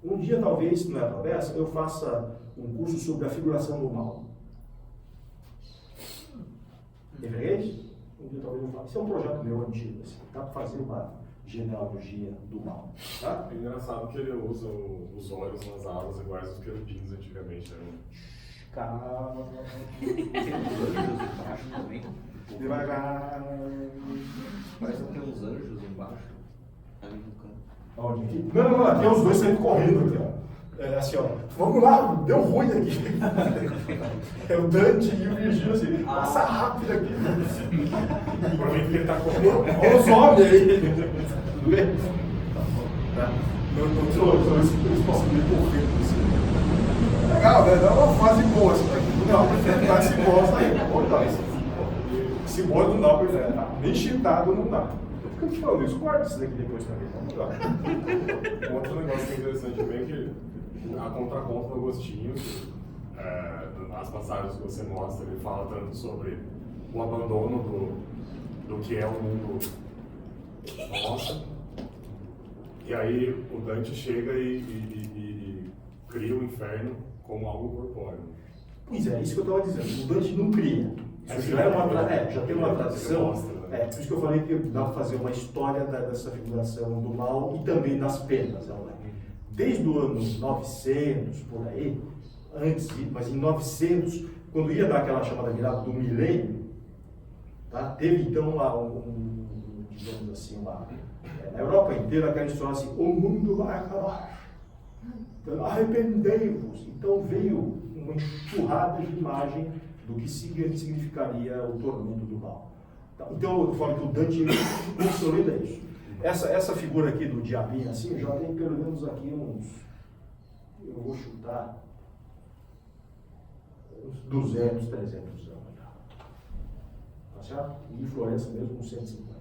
um dia talvez, não é promessa, eu faça um curso sobre a figuração do mal. Entendeu? Talvez eu faça. Isso é um projeto meu antigo, assim, tá? Para fazer uma genealogia do mal. Tá? É engraçado que ele usa os olhos nas asas iguais aos querubins antigamente, né? Calma. Tem uns anjos embaixo também. Devagar. Parece que tem uns anjos embaixo. Ali no canto. Onde aqui? Não, aqui é os dois saindo correndo aqui, ó. É assim, ó. Vamos lá, deu ruim aqui. É o Dante e o Virgílio assim. Passa rápido aqui. Provavelmente ele tá correndo. Olha os homens aí. Tudo bem? Não, eles possam ir correndo assim. Legal, né? Dá uma fase boa isso daqui. Não, tá esse bosta aí. Vamos dar esse bosta não dá pra enfrentar. Nem cheatado não dá. Eu te falando isso, guarda isso daqui depois também. Vamos lá. Outro negócio que é interessante também é que a contraponto do Agostinho, nas passagens que você mostra, ele fala tanto sobre o abandono do que é o mundo nosso. E aí o Dante chega e cria o inferno como algo corpóreo. Pois é, isso que eu estava dizendo. O Dante não cria. Isso já tem uma tradição. Por isso que eu falei que dá para fazer uma história dessa figuração do mal e também das penas. Desde o ano 900, por aí, antes, mas em 900, quando ia dar aquela chamada virada do milênio, tá? Teve então lá digamos assim, na Europa inteira aquela história assim, o mundo vai acabar, então, arrependei-vos. Então veio uma enxurrada de imagem do que significaria o tormento do mal. Então eu falo que o Dante consolida isso. Essa figura aqui do diabinho assim, já tem pelo menos aqui eu vou chutar, uns 200, 300 anos. Tá certo? E em Florença mesmo, uns 150.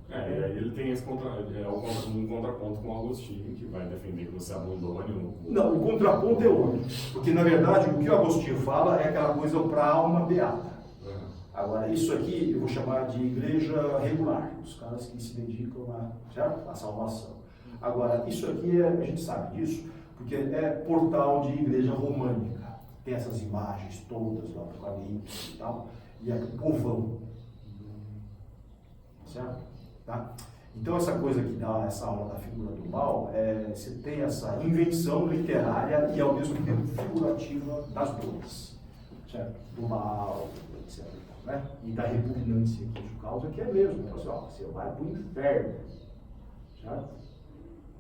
E aí ele tem um contraponto com o Agostinho, que vai defender que você abandone o... Não, o contraponto é outro. Porque, na verdade, o que o Agostinho fala é aquela coisa para a alma beata. Agora, isso aqui eu vou chamar de igreja regular, os caras que se dedicam à salvação. Agora, isso aqui, a gente sabe disso, porque é portal de igreja românica. Tem essas imagens todas do Apocalipse e tal, e é o povão. Certo? Tá? Então, essa coisa que dá essa aula da figura do mal, você tem essa invenção literária e, ao mesmo tempo, figurativa das dores. Certo? Do mal, etc. Né? E da repugnância que isso causa, que é mesmo, né? Você vai para o inferno, certo?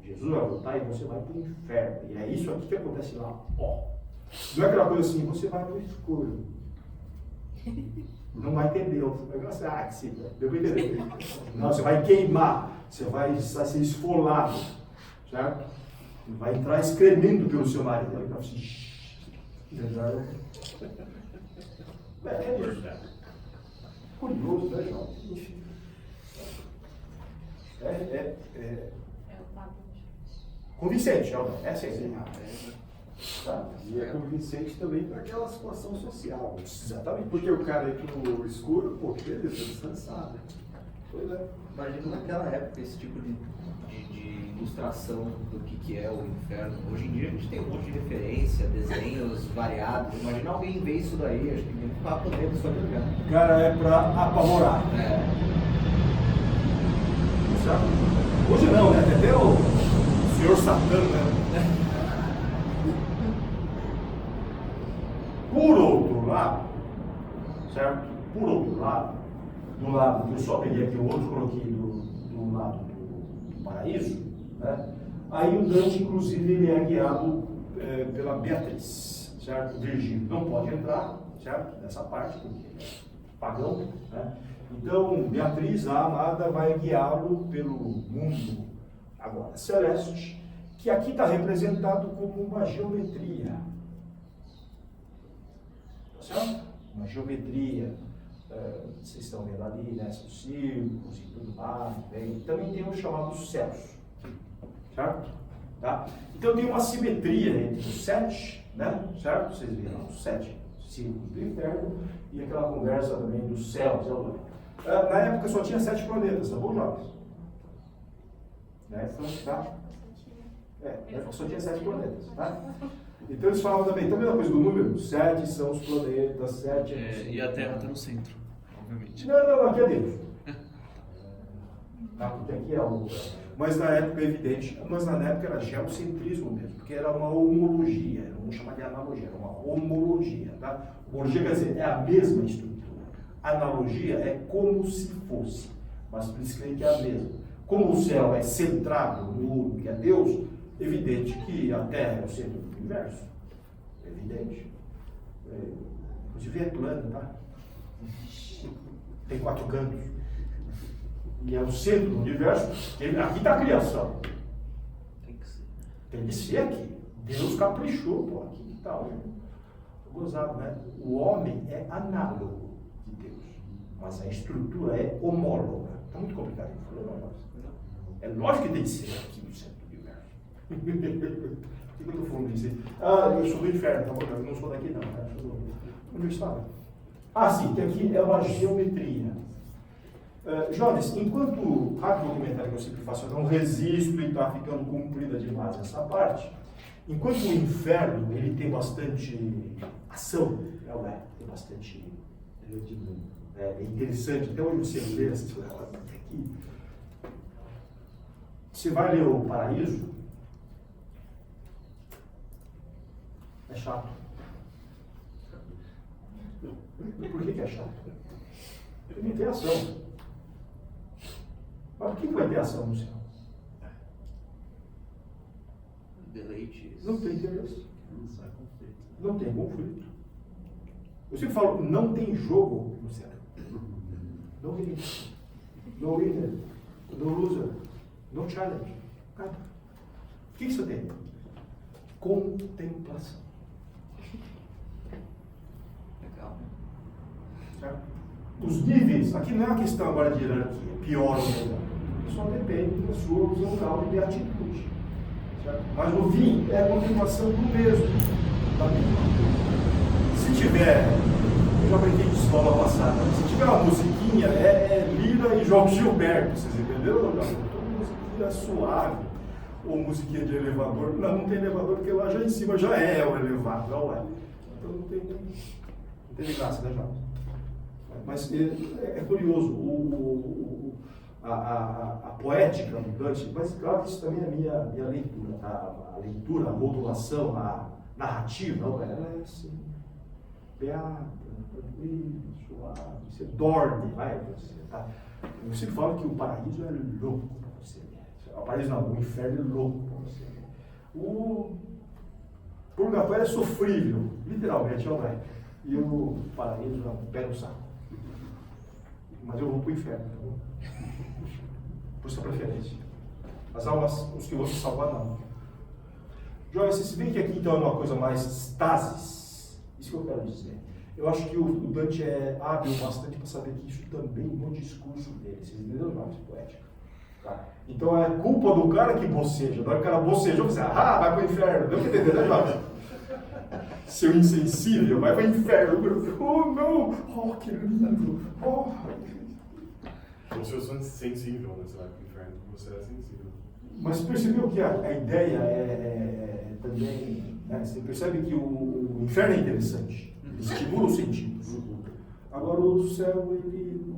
Jesus vai voltar e você vai para o inferno, e é isso aqui que acontece lá, ó. Não é aquela coisa assim, você vai para o escuro, não vai ter Deus, vai pensar, que se deu para entender. Não, você vai queimar, você vai ser esfolado, certo? Vai entrar escrevendo pelo seu marido, vai ficar assim, é isso. Curioso, né, João? Enfim. Convincente, João. Essa é a ideia. Tá? E é convincente também para aquela situação social. Exatamente. Porque o cara entra no escuro, pô, beleza, descansado. Pois é. Imagina naquela época esse tipo de ilustração do que é o inferno. Hoje em dia a gente tem um monte de referência, desenhos variados. Imagina alguém ver isso daí, acho que nem o papo dele só de olhar. Cara, é pra apavorar. Certo? Hoje não, né? Até o senhor Satã, né? Por outro lado, certo? Por outro lado, do lado, eu só peguei aqui o outro, coloquei do lado do paraíso, né? Aí o Dante, inclusive, ele é guiado pela Beatriz, certo? Virgílio não pode entrar, certo? Nessa parte, porque é pagão, né? Então, Beatriz, a amada, vai guiá-lo pelo mundo agora celeste, que aqui está representado como uma geometria. Tá certo? Uma geometria. Vocês estão vendo ali, né? Os círculos e tudo mais. Bem. Também tem os chamados céus. Certo? Tá? Então tem uma simetria entre os 7, né? Certo? Vocês viram os 7 círculos do inferno e aquela conversa também dos céus. Na época só tinha 7 planetas, tá bom, jovens? Né? Tá? Só tinha 7 planetas, tá? Então eles falam também a mesma coisa do número, 7 são os planetas, 7 e a Terra está no centro, obviamente. Não, aqui é Deus. Tá? Porque aqui é o... Mas na época é evidente, mas na época era geocentrismo mesmo, porque era uma homologia, não vamos chamar de analogia, era uma homologia. Tá? Homologia quer dizer, é a mesma estrutura. Analogia é como se fosse, mas por isso que é a mesma. Como o céu é centrado no uno, que é Deus, evidente que a Terra é o centro do universo. É evidente. Inclusive é plano, tá? Tem 4 cantos. E é o centro do universo. Aqui está a criação. Tem que ser. Tem que ser aqui. Deus caprichou, pô, aqui que está. Gozado, né? O homem é análogo de Deus, mas a estrutura é homóloga. Está muito complicado. É lógico que tem que ser aqui no centro do universo. Por que eu estou falando disso? Eu sou do inferno, tá? Eu não sou daqui não. Né? Onde eu estava? Sim, tem aqui é uma geometria. Jones, enquanto a comentário que eu sempre faço, eu não resisto e está ficando comprida demais essa parte, enquanto o inferno ele tem bastante ação, tem bastante. É interessante, até hoje você lê aqui. Você vai ler o Paraíso, é chato. Por que é chato? Porque não tem ação. Mas por que vai ter ação no céu? Deleites. Não tem interesse. Não tem conflito. Eu sempre falo, não tem jogo no céu. No winner. No winner. No loser. No challenge. Nada. O que você tem? Contemplação. Legal. Certo? Os níveis, aqui não é uma questão agora de hierarquia, pior ou melhor. Só depende da sua visão grau de atitude. Certo? Mas o fim é a contemplação do mesmo. Da mesma coisa. Se tiver, eu já brinquei de escola passada, se tiver uma musiquinha, é Lira e João Gilberto, vocês entenderam? Toda musiquinha suave, ou musiquinha de elevador. Não tem elevador, porque lá já em cima já é o elevado, não é? Então não tem graça, né, João? Mas é curioso, a poética do Dante, mas claro que isso também é minha leitura, a leitura, a modulação, a narrativa, ela é assim, beata, tranquila, suave, você dorme, vai, tá? Eu sempre falo que o paraíso é louco para você, o paraíso não, o inferno é louco para você. O purgatório é sofrível, literalmente, não é? E o paraíso é um pé no saco. Mas eu vou para o inferno, tá bom? Por sua preferência. As almas, os que vão se salvar, não. Joyce, se bem que aqui então é uma coisa mais stasis, isso que eu quero dizer. Eu acho que o Dante é hábil bastante para saber que isso também no discurso dele. Vocês entenderam, Joyce? Poética. Tá? Então é culpa do cara que boceja. Na hora que o cara boceja, você vai para o inferno. Deu para entender, né, Joyce? Seu insensível, vai para o inferno. Oh, não! Oh, que lindo! Oh! Como se eu fosse sensível, né? Você vai para o inferno, você é sensível. Mas percebeu que a ideia é também... Né? Você percebe que o inferno é interessante. Ele estimula os sentidos. Agora o céu, ele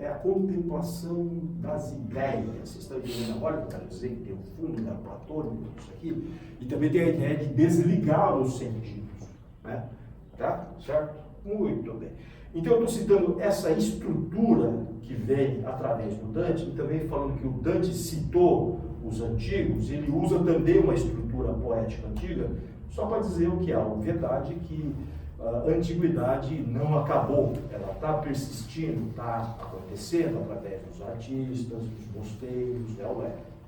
é a contemplação das ideias. Vocês estão entendendo agora que eu quero dizer que tem o fundo da platônica, isso aqui, e também tem a ideia de desligar os sentidos. Né? Tá? Certo? Muito bem. Então eu estou citando essa estrutura que vem através do Dante, e também falando que o Dante citou os antigos, ele usa também uma estrutura poética antiga, só para dizer o que é a obviedade, que a antiguidade não acabou, ela está persistindo, está acontecendo através dos artistas, dos mosteiros,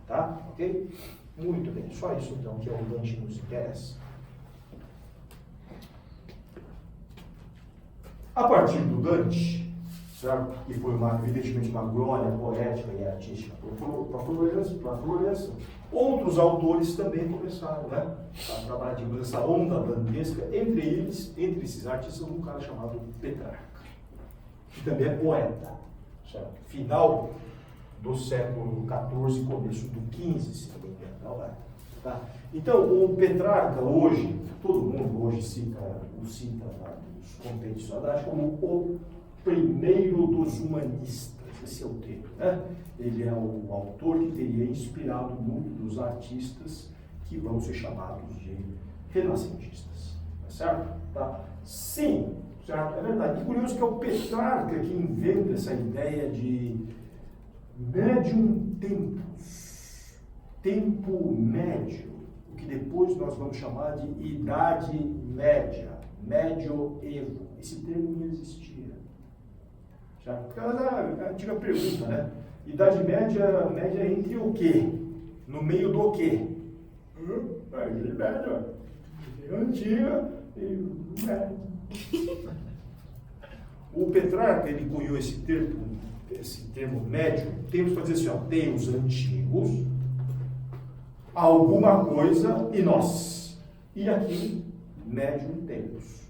tá? Ok? Muito bem, só isso então que é o Dante nos interessa. A partir do Dante, certo? Que foi evidentemente uma glória poética e artística para Florença, outros autores também começaram, né, a trabalhar de essa onda dantesca, entre esses artistas, um cara chamado Petrarca, que também é poeta, certo? Final do século XIV, começo do XV, se não me engano, tá? Então, o Petrarca hoje, todo mundo hoje cita nos contextos sagrados como o primeiro dos humanistas. Esse é o termo, né? Ele é o autor que teria inspirado muito dos artistas que vão ser chamados de renascentistas. Tá certo? Tá? Sim, certo? É verdade. E curioso que é o Petrarca que inventa essa ideia de médium tempus, tempo médio, o que depois nós vamos chamar de idade média, medioevo. Esse termo não existia. Certo? Porque a antiga pergunta, né? Idade média, média entre o quê? No meio do quê? A idade média. Antiga e média. O Petrarca, ele cunhou esse termo médio, temos para dizer assim, ó, tem os antigos, alguma coisa e nós. E aqui, médio tempos.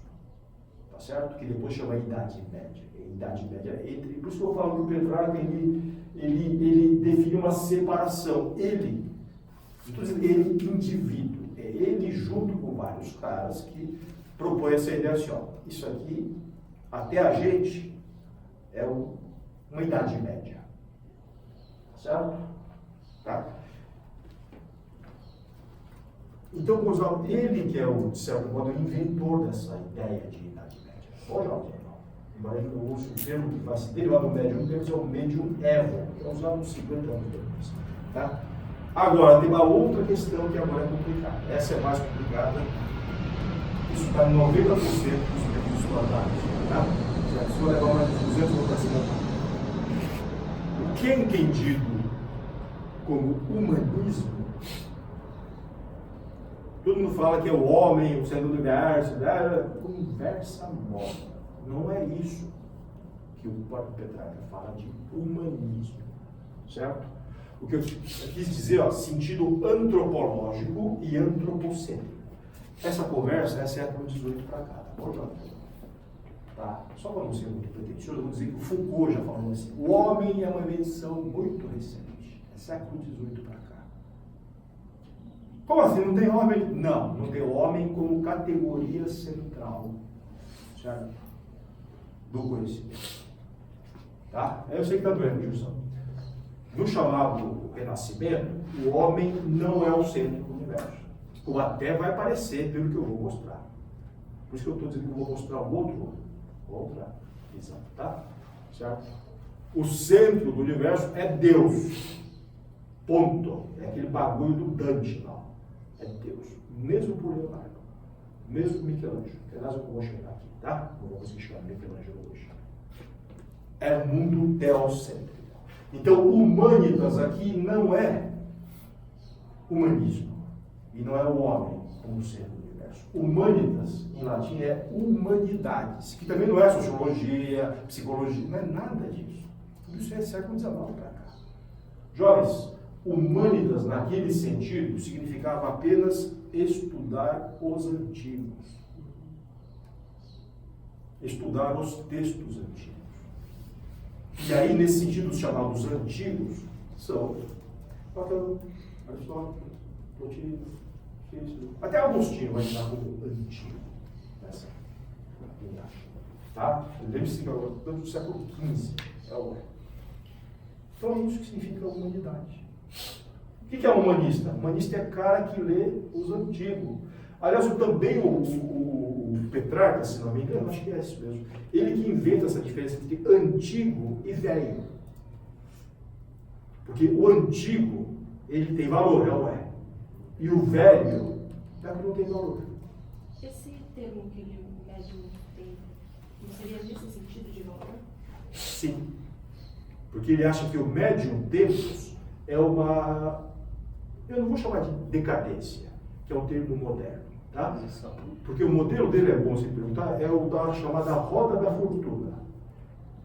Tá certo? Que depois chama Idade Média. Idade Média entre. Por isso que eu falo que o Petrarca ele define uma separação. Ele indivíduo. É ele junto com vários caras que propõe essa ideia assim, ó, isso aqui, até a gente, é uma Idade Média. Tá certo? Tá. Então, Gonzalo, ele que é, de certo modo, o inventor dessa ideia de Idade Média. Olha, embora eu uso o termo que vai se derivar do médium tempos, é o médium evo, que é usado nos 50 anos depois. Tá? Agora, tem uma outra questão que agora é complicada. Essa é mais complicada. Isso está em 90% dos recursos plantários. Tá? Se for levar mais de 200, eu vou para cima. O que é entendido como humanismo, todo mundo fala que é o homem, o centro do universo, conversa morta. Não é isso que o Petrarca fala de humanismo, certo? O que eu quis dizer, ó, sentido antropológico e antropocêntrico. Essa conversa é século XVIII para cá, tá bom? Tá? Só para não ser muito pretensioso, eu vou dizer que o Foucault já falou assim, o homem é uma invenção muito recente, é século XVIII para cá. Como assim? Não tem homem? Não tem homem como categoria central, certo? Do conhecimento. Tá? Eu sei que está doendo, Gilson. No chamado Renascimento, o homem não é o centro do universo. Ou até vai parecer pelo que eu vou mostrar. Por isso que eu estou dizendo que eu vou mostrar outra visão, tá? Certo? O centro do universo é Deus. Ponto. É aquele bagulho do Dante, não. É Deus. Mesmo por Leonardo. Mesmo por Michelangelo. Aliás, eu vou chegar aqui, tá? Não vou conseguir chegar no Michelangelo hoje. É mundo teocêntrico. Então, humanitas aqui não é humanismo. E não é o homem como centro do universo. Humanitas, em latim, é humanidades. Que também não é sociologia, psicologia. Não é nada disso. Tudo isso é século XIX para cá. Jovens, humanitas, naquele sentido, significava apenas estudar os antigos. Estudar os textos antigos. E aí, nesse sentido, os chamados antigos são Platão, Aristóteles, Plotino, Cícero. Até Agostinho vai entrar como antigo nessa linhagem. Tá? Lembre-se que agora estamos no século XV. É o Então é isso que significa humanidade. O que é humanista? Humanista é cara que lê os antigos. Aliás, também o Petrarca, se não me engano, acho que é isso mesmo, ele que inventa essa diferença entre antigo e velho. Porque o antigo, ele tem valor, não é? E o velho, não tem valor. Esse termo que o médium tem, não seria nesse sentido de valor? Sim. Porque ele acha que o médium tempus é uma... Eu não vou chamar de decadência, que é um termo moderno, tá? Porque o modelo dele, é bom se perguntar, é o da chamada roda da fortuna.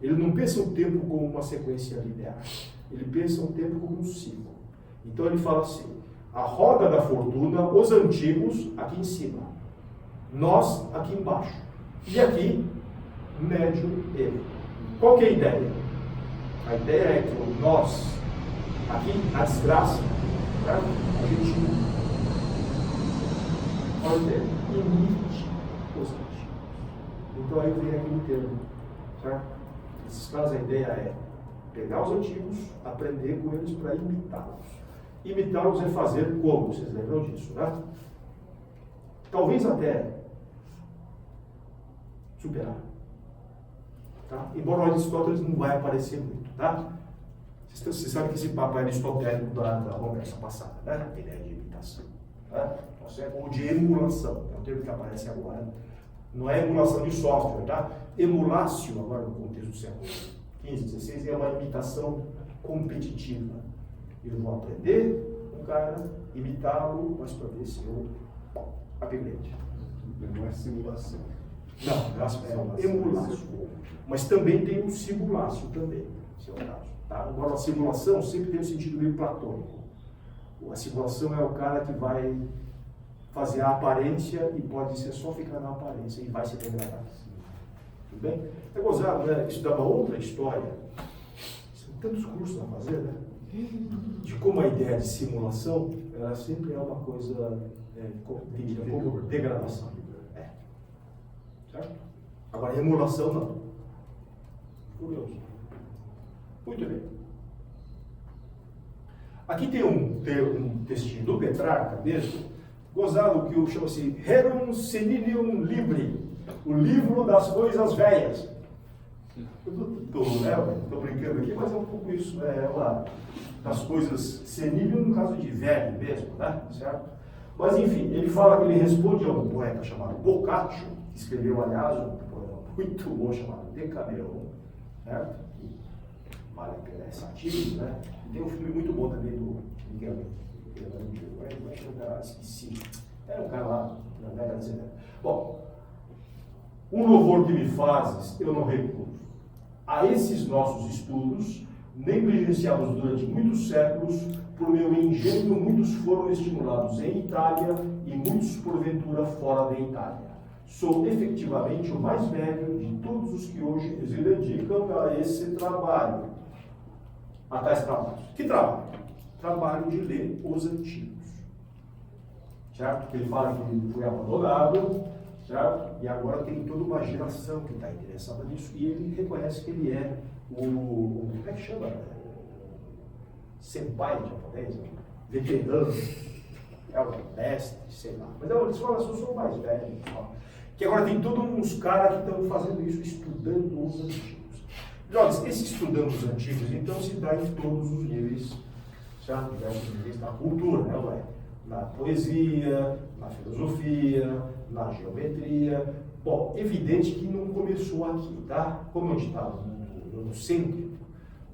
Ele não pensa o tempo como uma sequência linear. Ele pensa o tempo como um ciclo. Então ele fala assim, a roda da fortuna, os antigos aqui em cima, nós aqui embaixo. E aqui, médio ele. Qual que é a ideia? A ideia é que o nós, aqui, a desgraça, certo? A gente, olha o termo, imite os antigos. Então aí vem aquele termo, certo? Esses caras, a ideia é, Pegar os antigos, aprender com eles para imitá-los. Imitá-los é fazer como? Vocês lembram disso, né? Talvez até superar. Tá? Embora o Aristóteles não vai aparecer muito, tá? Você sabe que esse papo é aristotélico da conversa passada, né? A ideia de imitação. Né? Ou de emulação, é um termo que aparece agora. Não é emulação de software, tá? Emulácio, agora no contexto do século XV, XVI, é uma imitação competitiva. Eu vou aprender um cara, imitá-lo, mas para ver se eu upgrade. Não é simulação. Não, é emulácio. Mas também tem o simulácio também, se é o caso. Tá? Agora a simulação sempre tem um sentido meio platônico. A simulação é o cara que vai fazer a aparência e pode ser só ficar na aparência e vai se degradar. Tudo bem? É gozado, né? Isso dá uma outra história. São tantos cursos a fazer, né? De como a ideia de simulação, ela sempre é uma coisa tida como degradação. Certo? Agora, emulação não. Curioso. Muito bem. Aqui tem um textinho do Petrarca mesmo, gozado, que chama-se Rerum Senilium Libri, o livro das coisas velhas. Estou brincando aqui, mas é um pouco isso, né? Das coisas senilium no caso de velho mesmo, né? Certo? Mas enfim, ele fala que ele responde a um poeta chamado Boccaccio, que escreveu, aliás, um poema muito bom chamado Decameron, certo? Vale a pena, é satírico, né? E tem um filme muito bom também do Miguel, esqueci. Era um cara lá na década de 70. Bom, um louvor que me fazes, eu não recuso. A esses nossos estudos, negligenciados durante muitos séculos, por meu engenho, muitos foram estimulados em Itália e muitos, porventura, fora da Itália. Sou efetivamente o mais velho de todos os que hoje se dedicam a esse trabalho. A tais trabalhos. Que trabalho? Trabalho de ler os antigos. Certo? Porque ele fala que ele foi abandonado, certo? E agora tem toda uma geração que está interessada nisso. E ele reconhece que ele é como é que chama? Senpai japonês, veterano, é o mestre, sei lá. Mas eles falam assim, eu sou o mais velho. Que agora tem todos uns caras que estão fazendo isso, estudando os antigos. Jovens, esse estudando os antigos, então, se dá em todos os níveis, certo? Diversos níveis da cultura, né, ué? Na poesia, na filosofia, na geometria. Bom, evidente que não começou aqui, tá? Como eu estava no centro,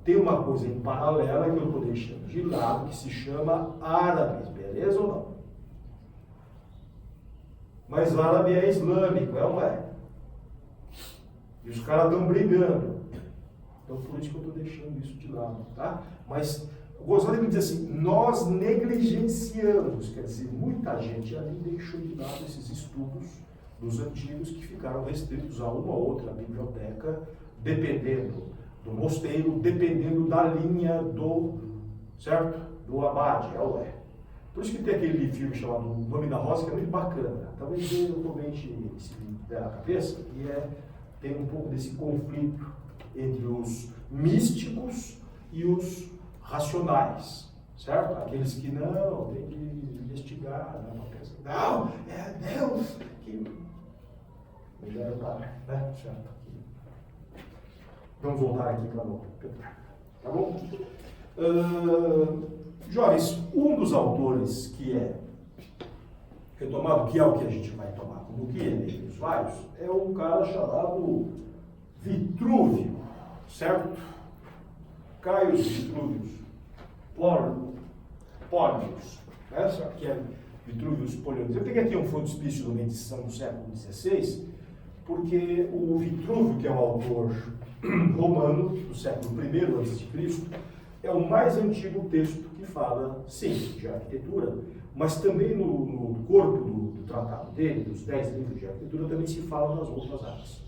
tem uma coisa em paralela que eu estou deixando de lado, que se chama árabes, beleza ou não? Mas árabe é islâmico, é ou não é? E os caras estão brigando. Então, por isso que eu estou deixando isso de lado, tá? Mas, gostaria de dizer assim, nós negligenciamos, quer dizer, muita gente ali deixou de lado esses estudos dos antigos que ficaram restritos a uma ou outra biblioteca, dependendo do mosteiro, dependendo da linha certo? Do abade, é ou é? Por isso que tem aquele filme chamado O Nome da Rosa, que é muito bacana. Talvez eu comente esse da cabeça, e tem um pouco desse conflito entre os místicos e os racionais, certo? Aqueles que não, tem que investigar, não pensa, não, é Deus que melhor parar, né? Certo? Vamos voltar aqui para o Petrarca, tá bom? Jovens, um dos autores que é retomado, que é o que a gente vai tomar como que é os vários, é um cara chamado Vitrúvio, certo? Caio Vitrúvius Pollius, né? Que é Vitrúvius Pollius. Eu peguei aqui um frontispício de uma edição do século XVI, porque o Vitrúvio, que é um autor romano do século I a.C., é o mais antigo texto que fala, sim, de arquitetura, mas também no corpo do tratado dele, dos 10 livros de arquitetura, também se fala nas outras áreas.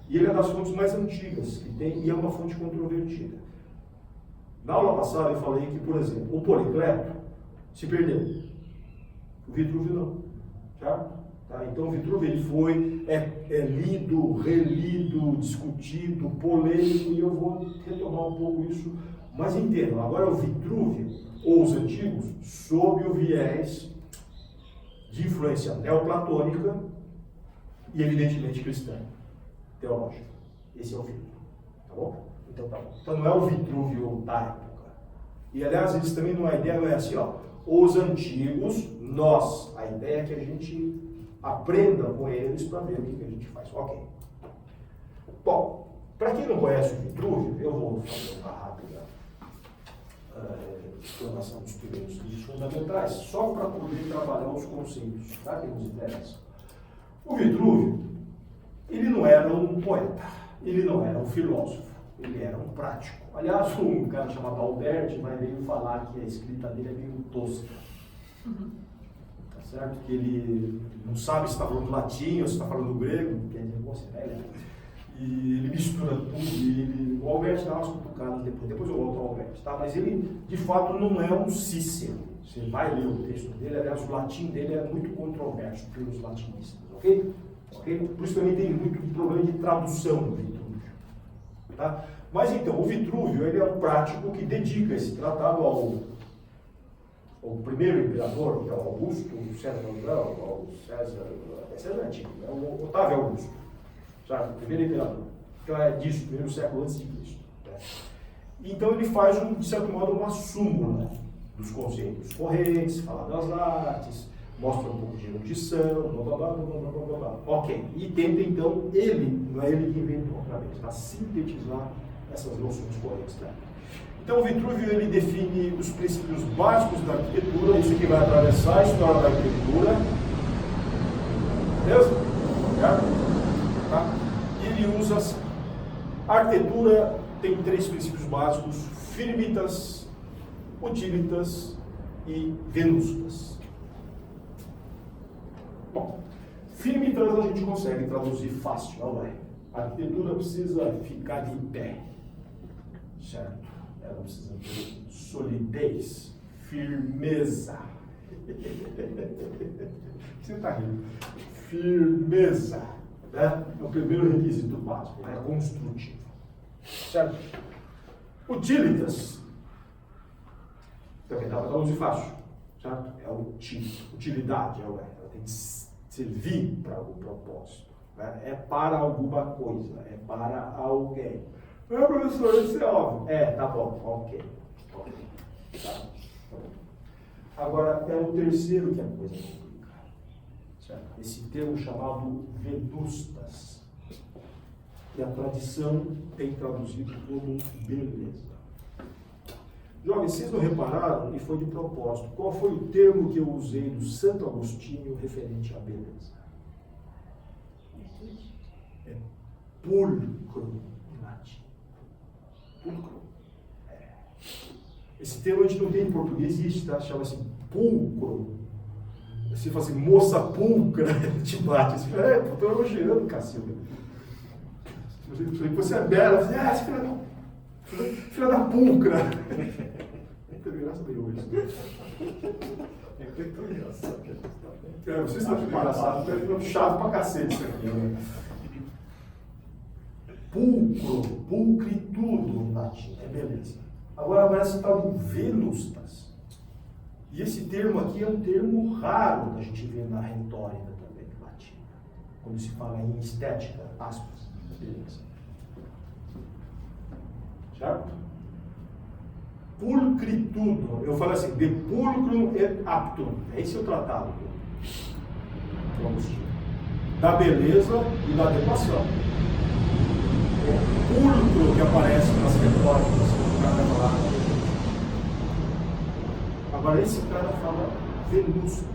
E ele é das fontes mais antigas que tem, e é uma fonte controvertida. Na aula passada eu falei que, por exemplo, o Policleto se perdeu. O Vitrúvio não. Certo? Tá? Então o Vitrúvio ele foi lido, relido, discutido, polêmico, e eu vou retomar um pouco isso mais inteiro. Agora o Vitrúvio, ou os antigos, sob o viés de influência neoplatônica e evidentemente cristã, teológica. Esse é o Vitrúvio, tá bom? Então tá bom. Então não é o Vitrúvio da época. E aliás, eles também não, a ideia não é assim, ó, os antigos, nós, a ideia é que a gente aprenda com eles para ver o que a gente faz. Ok. Bom, para quem não conhece o Vitrúvio, eu vou fazer uma rápida explanação dos primeiros livros fundamentais, só para poder trabalhar os conceitos, tá? Que nos interessam. O Vitrúvio, ele não era um poeta, ele não era um filósofo, ele era um prático. Aliás, um cara chamado Alberti vai vir falar que a escrita dele é meio tosca. Tá certo? Que ele não sabe se está falando latim ou se está falando grego, quer dizer, você velho. E ele mistura tudo, o Alberti dá umas cutucadas depois eu volto ao Alberti, tá? Mas ele, de fato, não é um Cícero. Você vai ler o texto dele, aliás, o latim dele é muito controverso pelos latinistas, ok? Por isso também tem muito problema de tradução no Vitrúvio, tá? Mas então, o Vitrúvio, ele é um prático que dedica esse tratado ao primeiro imperador, que é o Augusto, o César é antigo, é o Otávio Augusto, sabe? O primeiro imperador. Então é disso, primeiro século antes de Cristo. Né? Então ele faz, de certo modo, uma súmula dos conceitos correntes, fala das artes, mostra um pouco de erudição, blá, blá, blá, blá, blá, blá, blá. Ok, e tenta então, não é ele que inventou, para sintetizar essas noções correntes. Né? Então o Vitrúvio ele define os princípios básicos da arquitetura, isso aqui vai atravessar a história da arquitetura, beleza? Tá? E ele usa, a arquitetura tem 3 princípios básicos: firmitas, utilitas e venustas. Bom, firmitas a gente consegue traduzir fácil, não é? A arquitetura precisa ficar de pé, certo? Ela precisa ter solidez, firmeza. Você está rindo? Firmeza, né? É o primeiro requisito básico, é construtivo, certo? Utilitas, também dá para traduzir fácil, certo? É utilidade, ela tem que servir para algum propósito, né? É para alguma coisa, é para alguém. Professor, isso é óbvio. Tá bom, ok. Tá. Agora, é o terceiro que a coisa complica. Certo? Esse termo chamado venustas. E a tradição tem traduzido como beleza. Jovens, vocês não repararam, e foi de propósito, qual foi o termo que eu usei do Santo Agostinho referente à beleza? É pulcro em latim. Pulcro. Esse termo a gente não tem em português, existe, tá? Chama-se pulcro. Você fala assim, moça pulcra, te bate. Você fala, estou elogiando, Cacilda. Você é bela, você fala, filha da pulcra. Teve graça nenhuma isso. Vocês estão de palhaçada, é chato pra cacete isso aqui. Né? Pulcro, pulcritudo em latim, é beleza. Agora aparece o tal de venustas. E esse termo aqui é um termo raro que a gente vê na retórica também latina. Quando se fala em estética, aspas, beleza. Certo? Pulcritudo. Eu falo assim, de pulcrum et aptum. Esse é o tratado do Agostinho. Da beleza e da adequação. O pulcro que aparece nas retóricas, o cara vai falar. Agora esse cara fala venustas.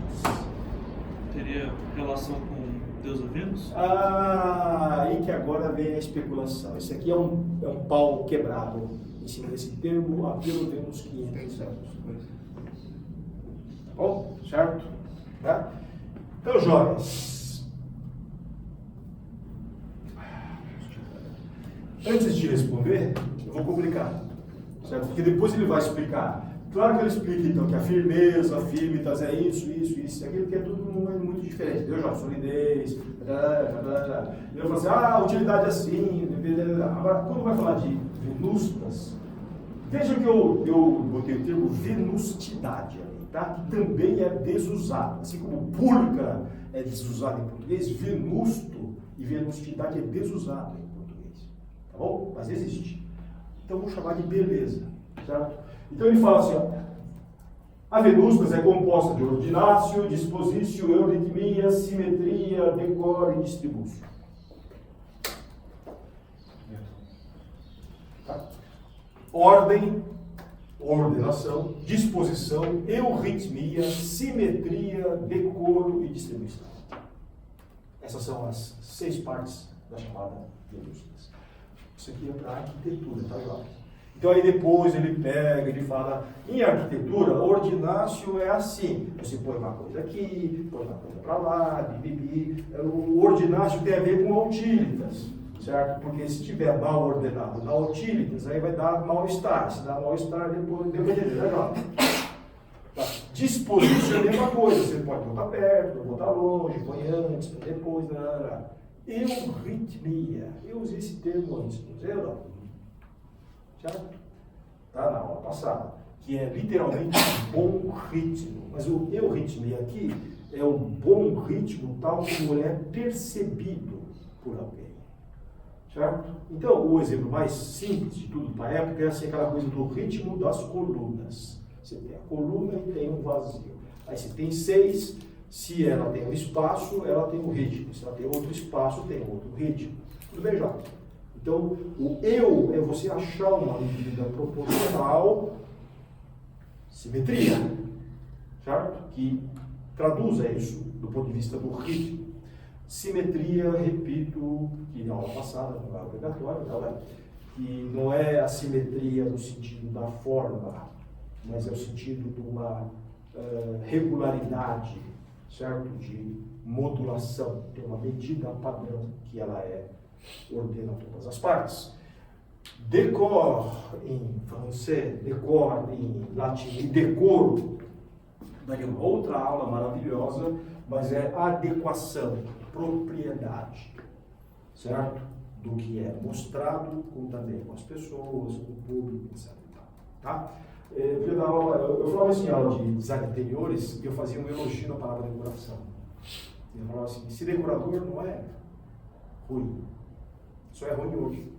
Teria relação com deusa Vênus? Aí que agora vem a especulação. Esse aqui é um pau quebrado em cima desse termo há pelo menos 500 anos. Bom, certo? Tá? Então, jovens, antes de responder, eu vou complicar, certo? Porque depois ele vai explicar Claro que ele explica então que a firmeza, a firmitas é isso, aquilo, que é tudo muito diferente. Entendeu, Jorge? Solidez, ele fala assim, a utilidade é assim. Agora, quando vai falar de venustas, veja que eu botei o termo venustidade ali, tá? Que também é desusado. Assim como púrpura é desusado em português, venusto e venustidade é desusado em português. Tá bom? Mas existe. Então vou chamar de beleza, certo? Então ele fala assim, ó, a venustas é composta de ordinácio, disposício, euritmia, simetria, decoro e distribúcio. Tá? Ordem, ordenação, disposição, euritmia, simetria, decoro e distribuição. Essas são as 6 partes da chamada venustas. Isso aqui é para arquitetura, tá legal? Então aí depois ele pega, ele fala, em arquitetura, ordinácio é assim, você põe uma coisa aqui, põe uma coisa para lá, bibibi. O ordinácio tem a ver com a utilitas, certo? Porque se tiver mal ordenado na utilitas, aí vai dar mal-estar. Se dá mal-estar, depois deu para entender, legal. Tá. Disposição é a mesma coisa, você pode botar perto, botar longe, põe antes, põe depois, Euritmia, eu usei esse termo antes, não sei não. Certo? Tá na aula passada, que é literalmente bom ritmo. Mas o euritmia aqui é o bom ritmo tal como é percebido por alguém. Certo? Então, o exemplo mais simples de tudo para a época é assim, aquela coisa do ritmo das colunas. Você tem a coluna e tem um vazio. Aí você tem 6, se ela tem um espaço, ela tem um ritmo. Se ela tem outro espaço, tem outro ritmo. Tudo bem, Jota? Então, o eu é você achar uma medida proporcional, simetria, certo? Que traduza isso do ponto de vista do ritmo. Simetria, repito, que na aula passada não é obrigatório, tá? Que não é a simetria no sentido da forma, mas é o sentido de uma regularidade, certo? De modulação, tem uma medida padrão que ela ordena todas as partes. Décor em francês, décor em latim e decoro, daria uma outra aula maravilhosa, mas é adequação, propriedade, certo? Do que é mostrado com também com as pessoas, com o público, etc. Tá? Eu falava assim em aula de design interiores, eu fazia um elogio na palavra decoração. Eu falava assim, esse decorador não é ruim. Só é ruim hoje,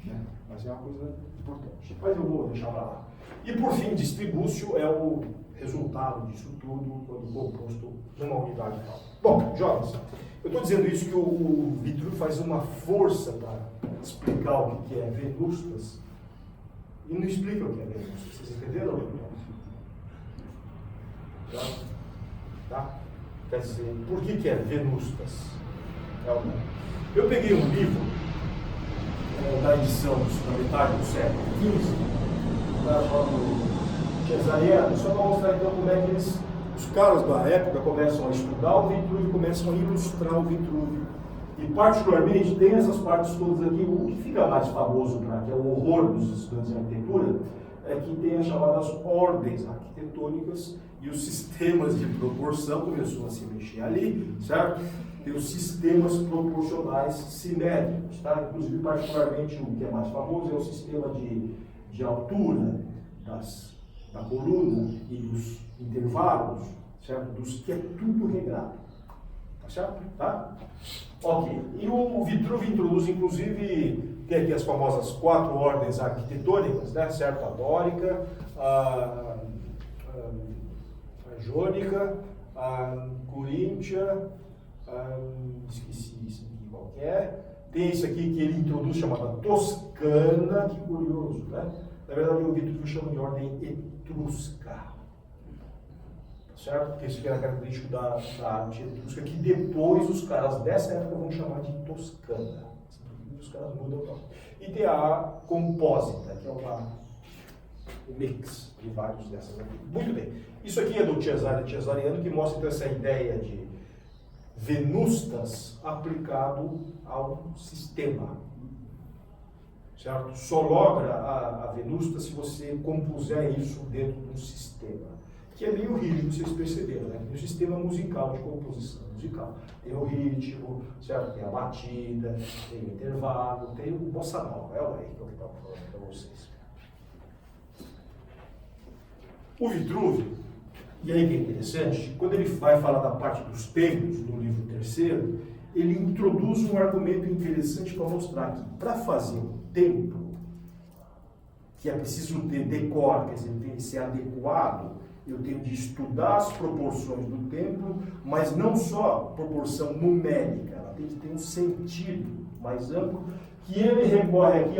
né? Mas é uma coisa importante. Mas eu vou deixar para lá. E por fim, distribúcio é o resultado disso tudo, quando composto numa unidade tal. Bom, jovens, eu estou dizendo isso que o Vitruvio faz uma força para explicar o que é venustas e não explica o que é venustas. Vocês entenderam? Tá? Quer dizer, por que é venustas? Eu peguei um livro da edição da metade do século XV, chamado Cesariano, só para mostrar então como é que os caras da época começam a estudar o Vitruvio, começam a ilustrar o Vitruvio. E particularmente tem essas partes todas aqui. O que fica mais famoso, que é o horror dos estudantes de arquitetura, é que tem as chamadas ordens arquitetônicas e os sistemas de proporção começou a se mexer ali, certo? Tem os sistemas proporcionais simétricos, tá? Inclusive, particularmente, o que é mais famoso é o sistema de altura da coluna e dos intervalos, certo? Dos que é tudo regrado, tá certo? Tá? Ok. E o Vitruvio introduz, inclusive, tem aqui as famosas 4 ordens arquitetônicas, né? Certo? A dórica, a jônica, a coríntia, esqueci isso aqui qualquer. Tem isso aqui que ele introduz, chamada toscana, que curioso, né? Na verdade, o Vitruvio chama de ordem etrusca. Certo? Porque isso era característico da arte etrusca, que depois os caras dessa época vão chamar de toscana. Os caras mudam o nome. E tem a compósita, que é um mix de vários dessas aqui. Muito bem. Isso aqui é do Cesariano, que mostra então essa ideia de venustas aplicado ao sistema. certo? Só logra a venusta se você compuser isso dentro de um sistema, que é meio rígido, vocês perceberam, né? Tem um sistema musical, de composição musical. Tem o ritmo, certo? Tem a batida, tem o intervalo, tem o bossa nova, é o que eu estava falando para vocês. O Vitrúvio, e aí que é interessante, quando ele vai falar da parte dos tempos, no livro terceiro, ele introduz um argumento interessante para mostrar que, para fazer um templo, que é preciso ter decor, quer dizer, tem que ser adequado, eu tenho de estudar as proporções do templo, mas não só proporção numérica, ela tem que ter um sentido mais amplo, que ele recorre aqui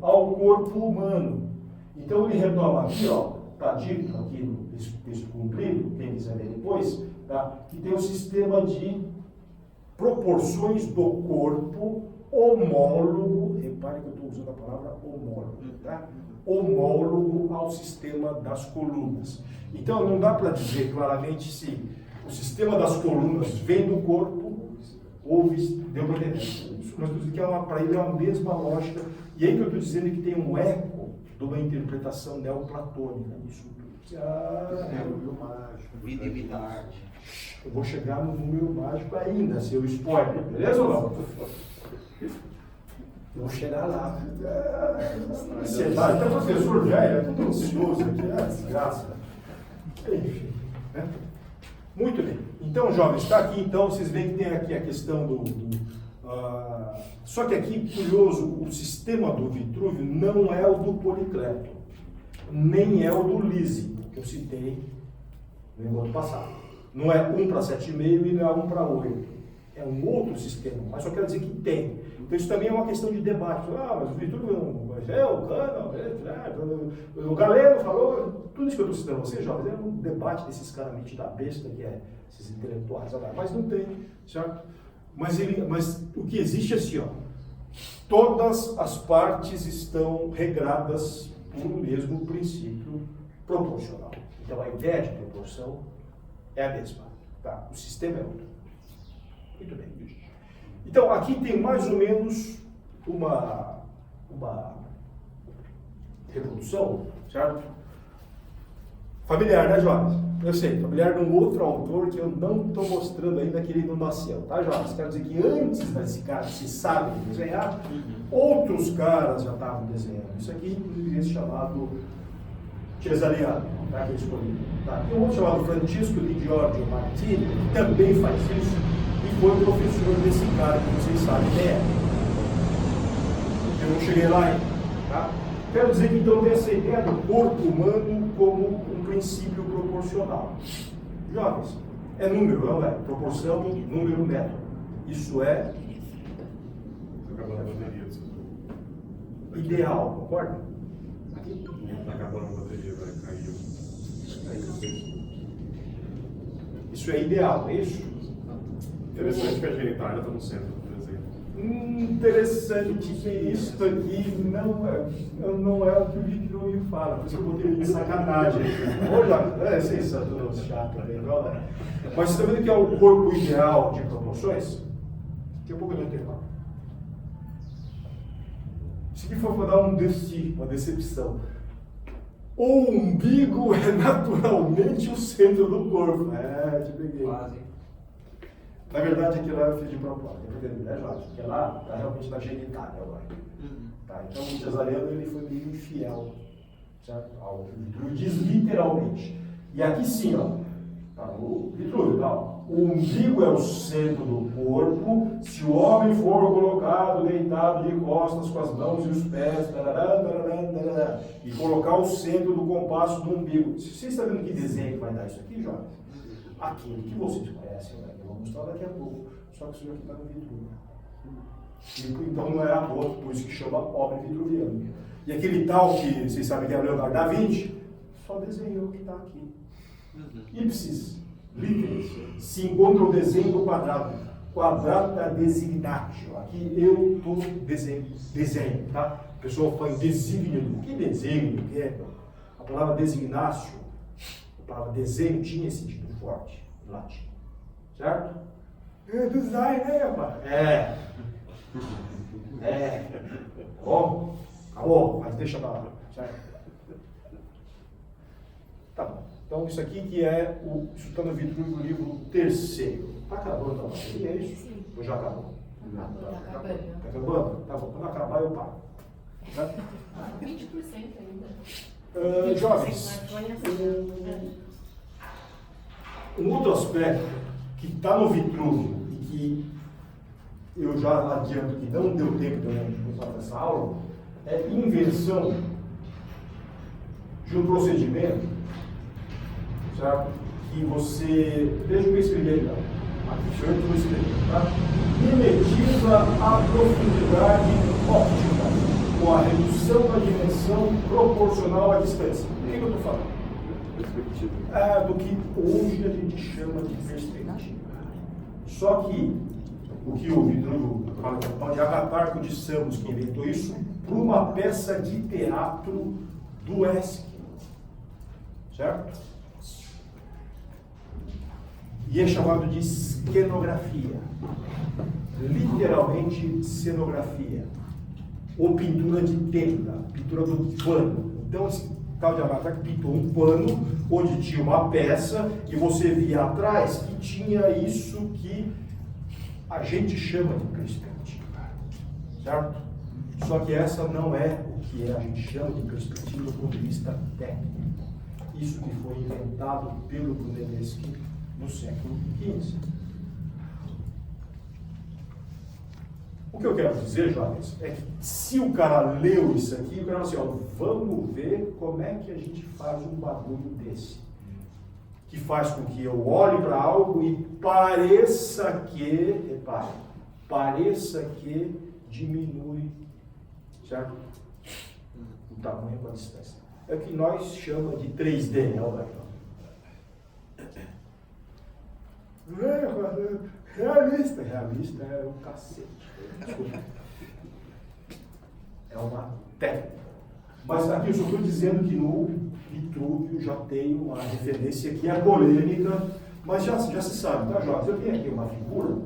ao corpo humano. Então ele retoma aqui, está dito aqui no texto cumprido, quem quiser ver depois, tá? Que tem um sistema de proporções do corpo homólogo, repare que eu estou usando a palavra homólogo, tá? Homólogo ao sistema das colunas. Então não dá para dizer claramente se o sistema das colunas vem do corpo ou deu para entender. Isso nós estamos dizendo que para ele é a mesma lógica, e aí que eu estou dizendo que tem um eco de uma interpretação neoplatônica nisso tudo. Número mágico. Vida imita arte. Eu vou chegar no número mágico ainda, seu spoiler, beleza ou não? Eu vou chegar lá. Você vai, até professor velho, é tudo ansioso aqui, desgraça. Enfim, né? Muito bem. Então, jovens, está aqui, então, vocês veem que tem aqui a questão só que aqui, curioso, o sistema do Vitrúvio não é o do Policleto, nem é o do Lísio, que eu citei no encontro passado. Não é 1 para 7,5 e não é 1 para 8. É um outro sistema, mas só quero dizer que tem. Então isso também é uma questão de debate. Mas o Vitrúvio não é o Cano, o Galeno falou, tudo isso que eu estou citando a vocês, jovens, é um debate desses caras metidos da besta, que é esses intelectuais, mas não tem, certo? Mas o que existe é assim, todas as partes estão regradas por um mesmo princípio proporcional. Então a ideia de proporção é a mesma, tá? O sistema é outro. Muito bem. Então, aqui tem mais ou menos uma reprodução, certo? Familiar, né, jovens? Eu sei, familiar de um outro autor que eu não estou mostrando ainda que ele não nasceu, tá, jovens? Quero dizer que antes desse cara se sabe desenhar, outros caras já estavam desenhando. Isso aqui, inclusive, é chamado Cesariano, tá, que eu escolhi. Tá? Tem um outro chamado Francisco di Giorgio Martini, que também faz isso, e foi professor desse cara, que vocês sabem quem é. Eu não cheguei lá ainda. Tá? Quero dizer que então tem essa ideia do corpo humano como um princípio proporcional. Jovens, é número, não é? Proporção, número, método. Isso é Acabando a bateria. ideal, concorda? Está acabando a bateria, vai cair. Isso é ideal, é isso? Interessante que a genitália está no centro do desenho. Interessante que isso aqui não é o que o Vitrúvio fala, por isso eu botei de sacanagem. Olha, vocês são todos chatos, né? Mas você está vendo que é o corpo ideal de proporções? Daqui a pouco eu não tenho. Se que for dar uma decepção. O umbigo é naturalmente o centro do corpo. Te peguei. Quase. Na verdade, aquilo lá eu fiz de propósito, né, Jorge? Porque lá está realmente na genitália agora. Tá? Então, o Cesariano ele foi meio infiel, certo? Ao Vitrúvio, diz literalmente. E aqui sim, tá, o Vitrúvio, tá, o umbigo é o centro do corpo, se o homem for colocado, deitado de costas, com as mãos e os pés, e colocar o centro do compasso do umbigo. Vocês estão vendo que desenho que vai dar isso aqui, Jorge? Aquilo que vocês conhecem, né? Eu vou mostrar daqui a pouco, só que isso aqui está no Vitrúvio. Então não é à toa, por isso que chama obra vitruviana. E aquele tal que vocês sabem que é Leonardo da Vinci, só desenhou o que está aqui. Ipsis, literis, se encontra o desenho do quadrado. Quadrata designatio. Aqui eu estou desenho, tá? A pessoa fala designo. Que desenho que é? A palavra designácio, a palavra desenho tinha esse sentido forte em latim. Certo? Design, rapaz? Tá bom? Acabou, mas deixa pra lá. Certo? Tá bom. Então isso aqui que é o Estudando Vitruvio, o livro 3º. Tá acabando a bateria, é isso? Sim. Ou já acabou? Tá acabando. Tá acabando? Tá bom. Quando acabar eu paro. Tá? 20% ainda. Jovens, um outro aspecto que está no Vitruvio e que eu já adianto que não deu tempo de eu usar nessa aula é invenção de um procedimento, certo? Que você, veja o que eu escrevi aí, aqui, eu vou escrever, tá? Mimetiza a profundidade óptica com a redução da dimensão proporcional à distância. O que eu estou falando? Perspectiva. Do que hoje a gente chama de perspectiva. Só que o que o Vitruvio de Agatarco de Samos, que inventou isso, para uma peça de teatro do Esquilo. Certo? E é chamado de escenografia. Literalmente cenografia. Ou pintura de tenda, pintura do pano. Então, esse tal de Agatarco pintou um pano onde tinha uma peça e você via atrás que tinha isso que a gente chama de perspectiva. Certo? Só que essa não é o que a gente chama de perspectiva do ponto de vista técnico. Isso que foi inventado pelo Brunelleschi no século XV. O que eu quero dizer, jovens, é que se o cara leu isso aqui, o cara fala assim, ó, vamos ver como é que a gente faz um bagulho desse. Que faz com que eu olhe para algo e pareça que, repare, pareça que diminui, certo? O tamanho com a distância. É o que nós chamamos de 3D, né, Alberto? Realista é um cacete. Desculpa. É uma técnica. Mas aqui eu só estou dizendo que no Vitruvio já tem uma referência que é polêmica, mas já se sabe, tá, Jorge? Eu tenho aqui uma figura.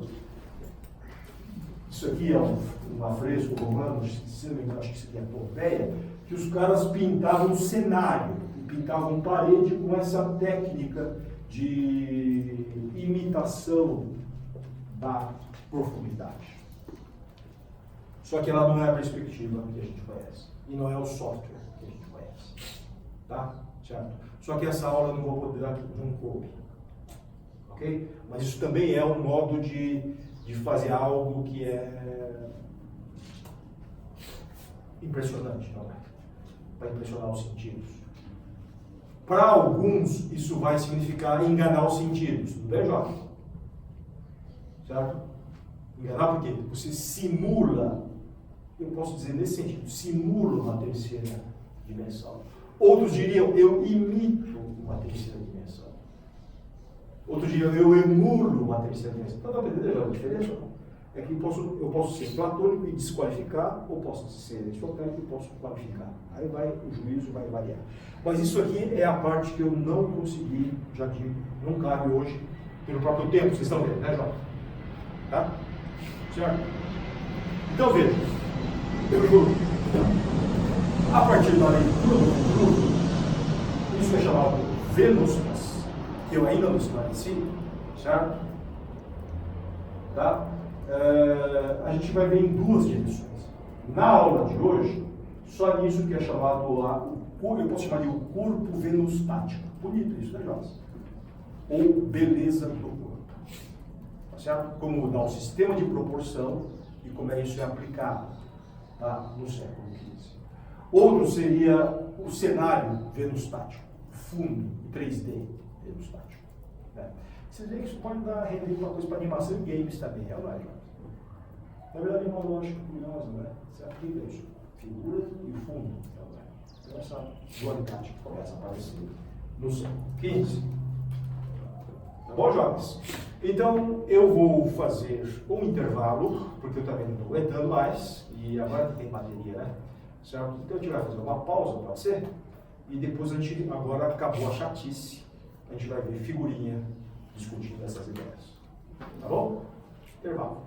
Isso aqui é um afresco romano, se não me engano, acho que isso aqui é Pompeia, que os caras pintavam um cenário, pintavam parede com essa técnica de imitação da profundidade. Só que ela não é a perspectiva que a gente conhece. E não é o software que a gente conhece. Tá? Certo? Só que essa aula eu não vou poder dar aqui, não coube. Ok? Mas isso também é um modo de fazer algo que é impressionante, não é? Para impressionar os sentidos. Para alguns, isso vai significar enganar os sentidos. Tudo bem, Jorge? Certo? Enganar por quê? Você simula, eu posso dizer nesse sentido, simula uma terceira dimensão. Outros diriam, eu imito uma terceira dimensão. Outros diriam, eu emulo uma terceira dimensão. Está entendendo a diferença? É que eu posso ser platônico e desqualificar, ou posso ser aristotélico e posso qualificar. Aí o juízo vai variar. Mas isso aqui é a parte que eu não consegui, já digo, não cabe hoje, pelo próprio tempo, vocês estão vendo, né, Jorge? Tá? Certo? Então veja, eu juro, a partir da leitura do Vitruvio, isso é chamado Venustas, que eu ainda não esclareci, certo? Tá? A gente vai ver em duas direções. Na aula de hoje, só nisso que é chamado eu posso chamar de o corpo venustático. Bonito isso, né, Jorge? Ou beleza do corpo. Tá certo? Como dá o sistema de proporção e como é isso é aplicado, tá? No século XV. Outro seria o cenário venustático, fundo, 3D venustático. Né? Vocês veem que isso pode dar render uma coisa para animação e games também, é verdade. Na verdade é uma lógica curiosa, né? Você aplica isso, figura e fundo. Então essa dualidade que começa a aparecer no século XV. Tá bom, jovens? Então eu vou fazer um intervalo, porque eu também não estou aguentando mais, e agora tem bateria, né? Certo? Então a gente vai fazer uma pausa, pode ser? E depois agora acabou a chatice, a gente vai ver figurinha discutindo essas ideias. Tá bom? Intervalo.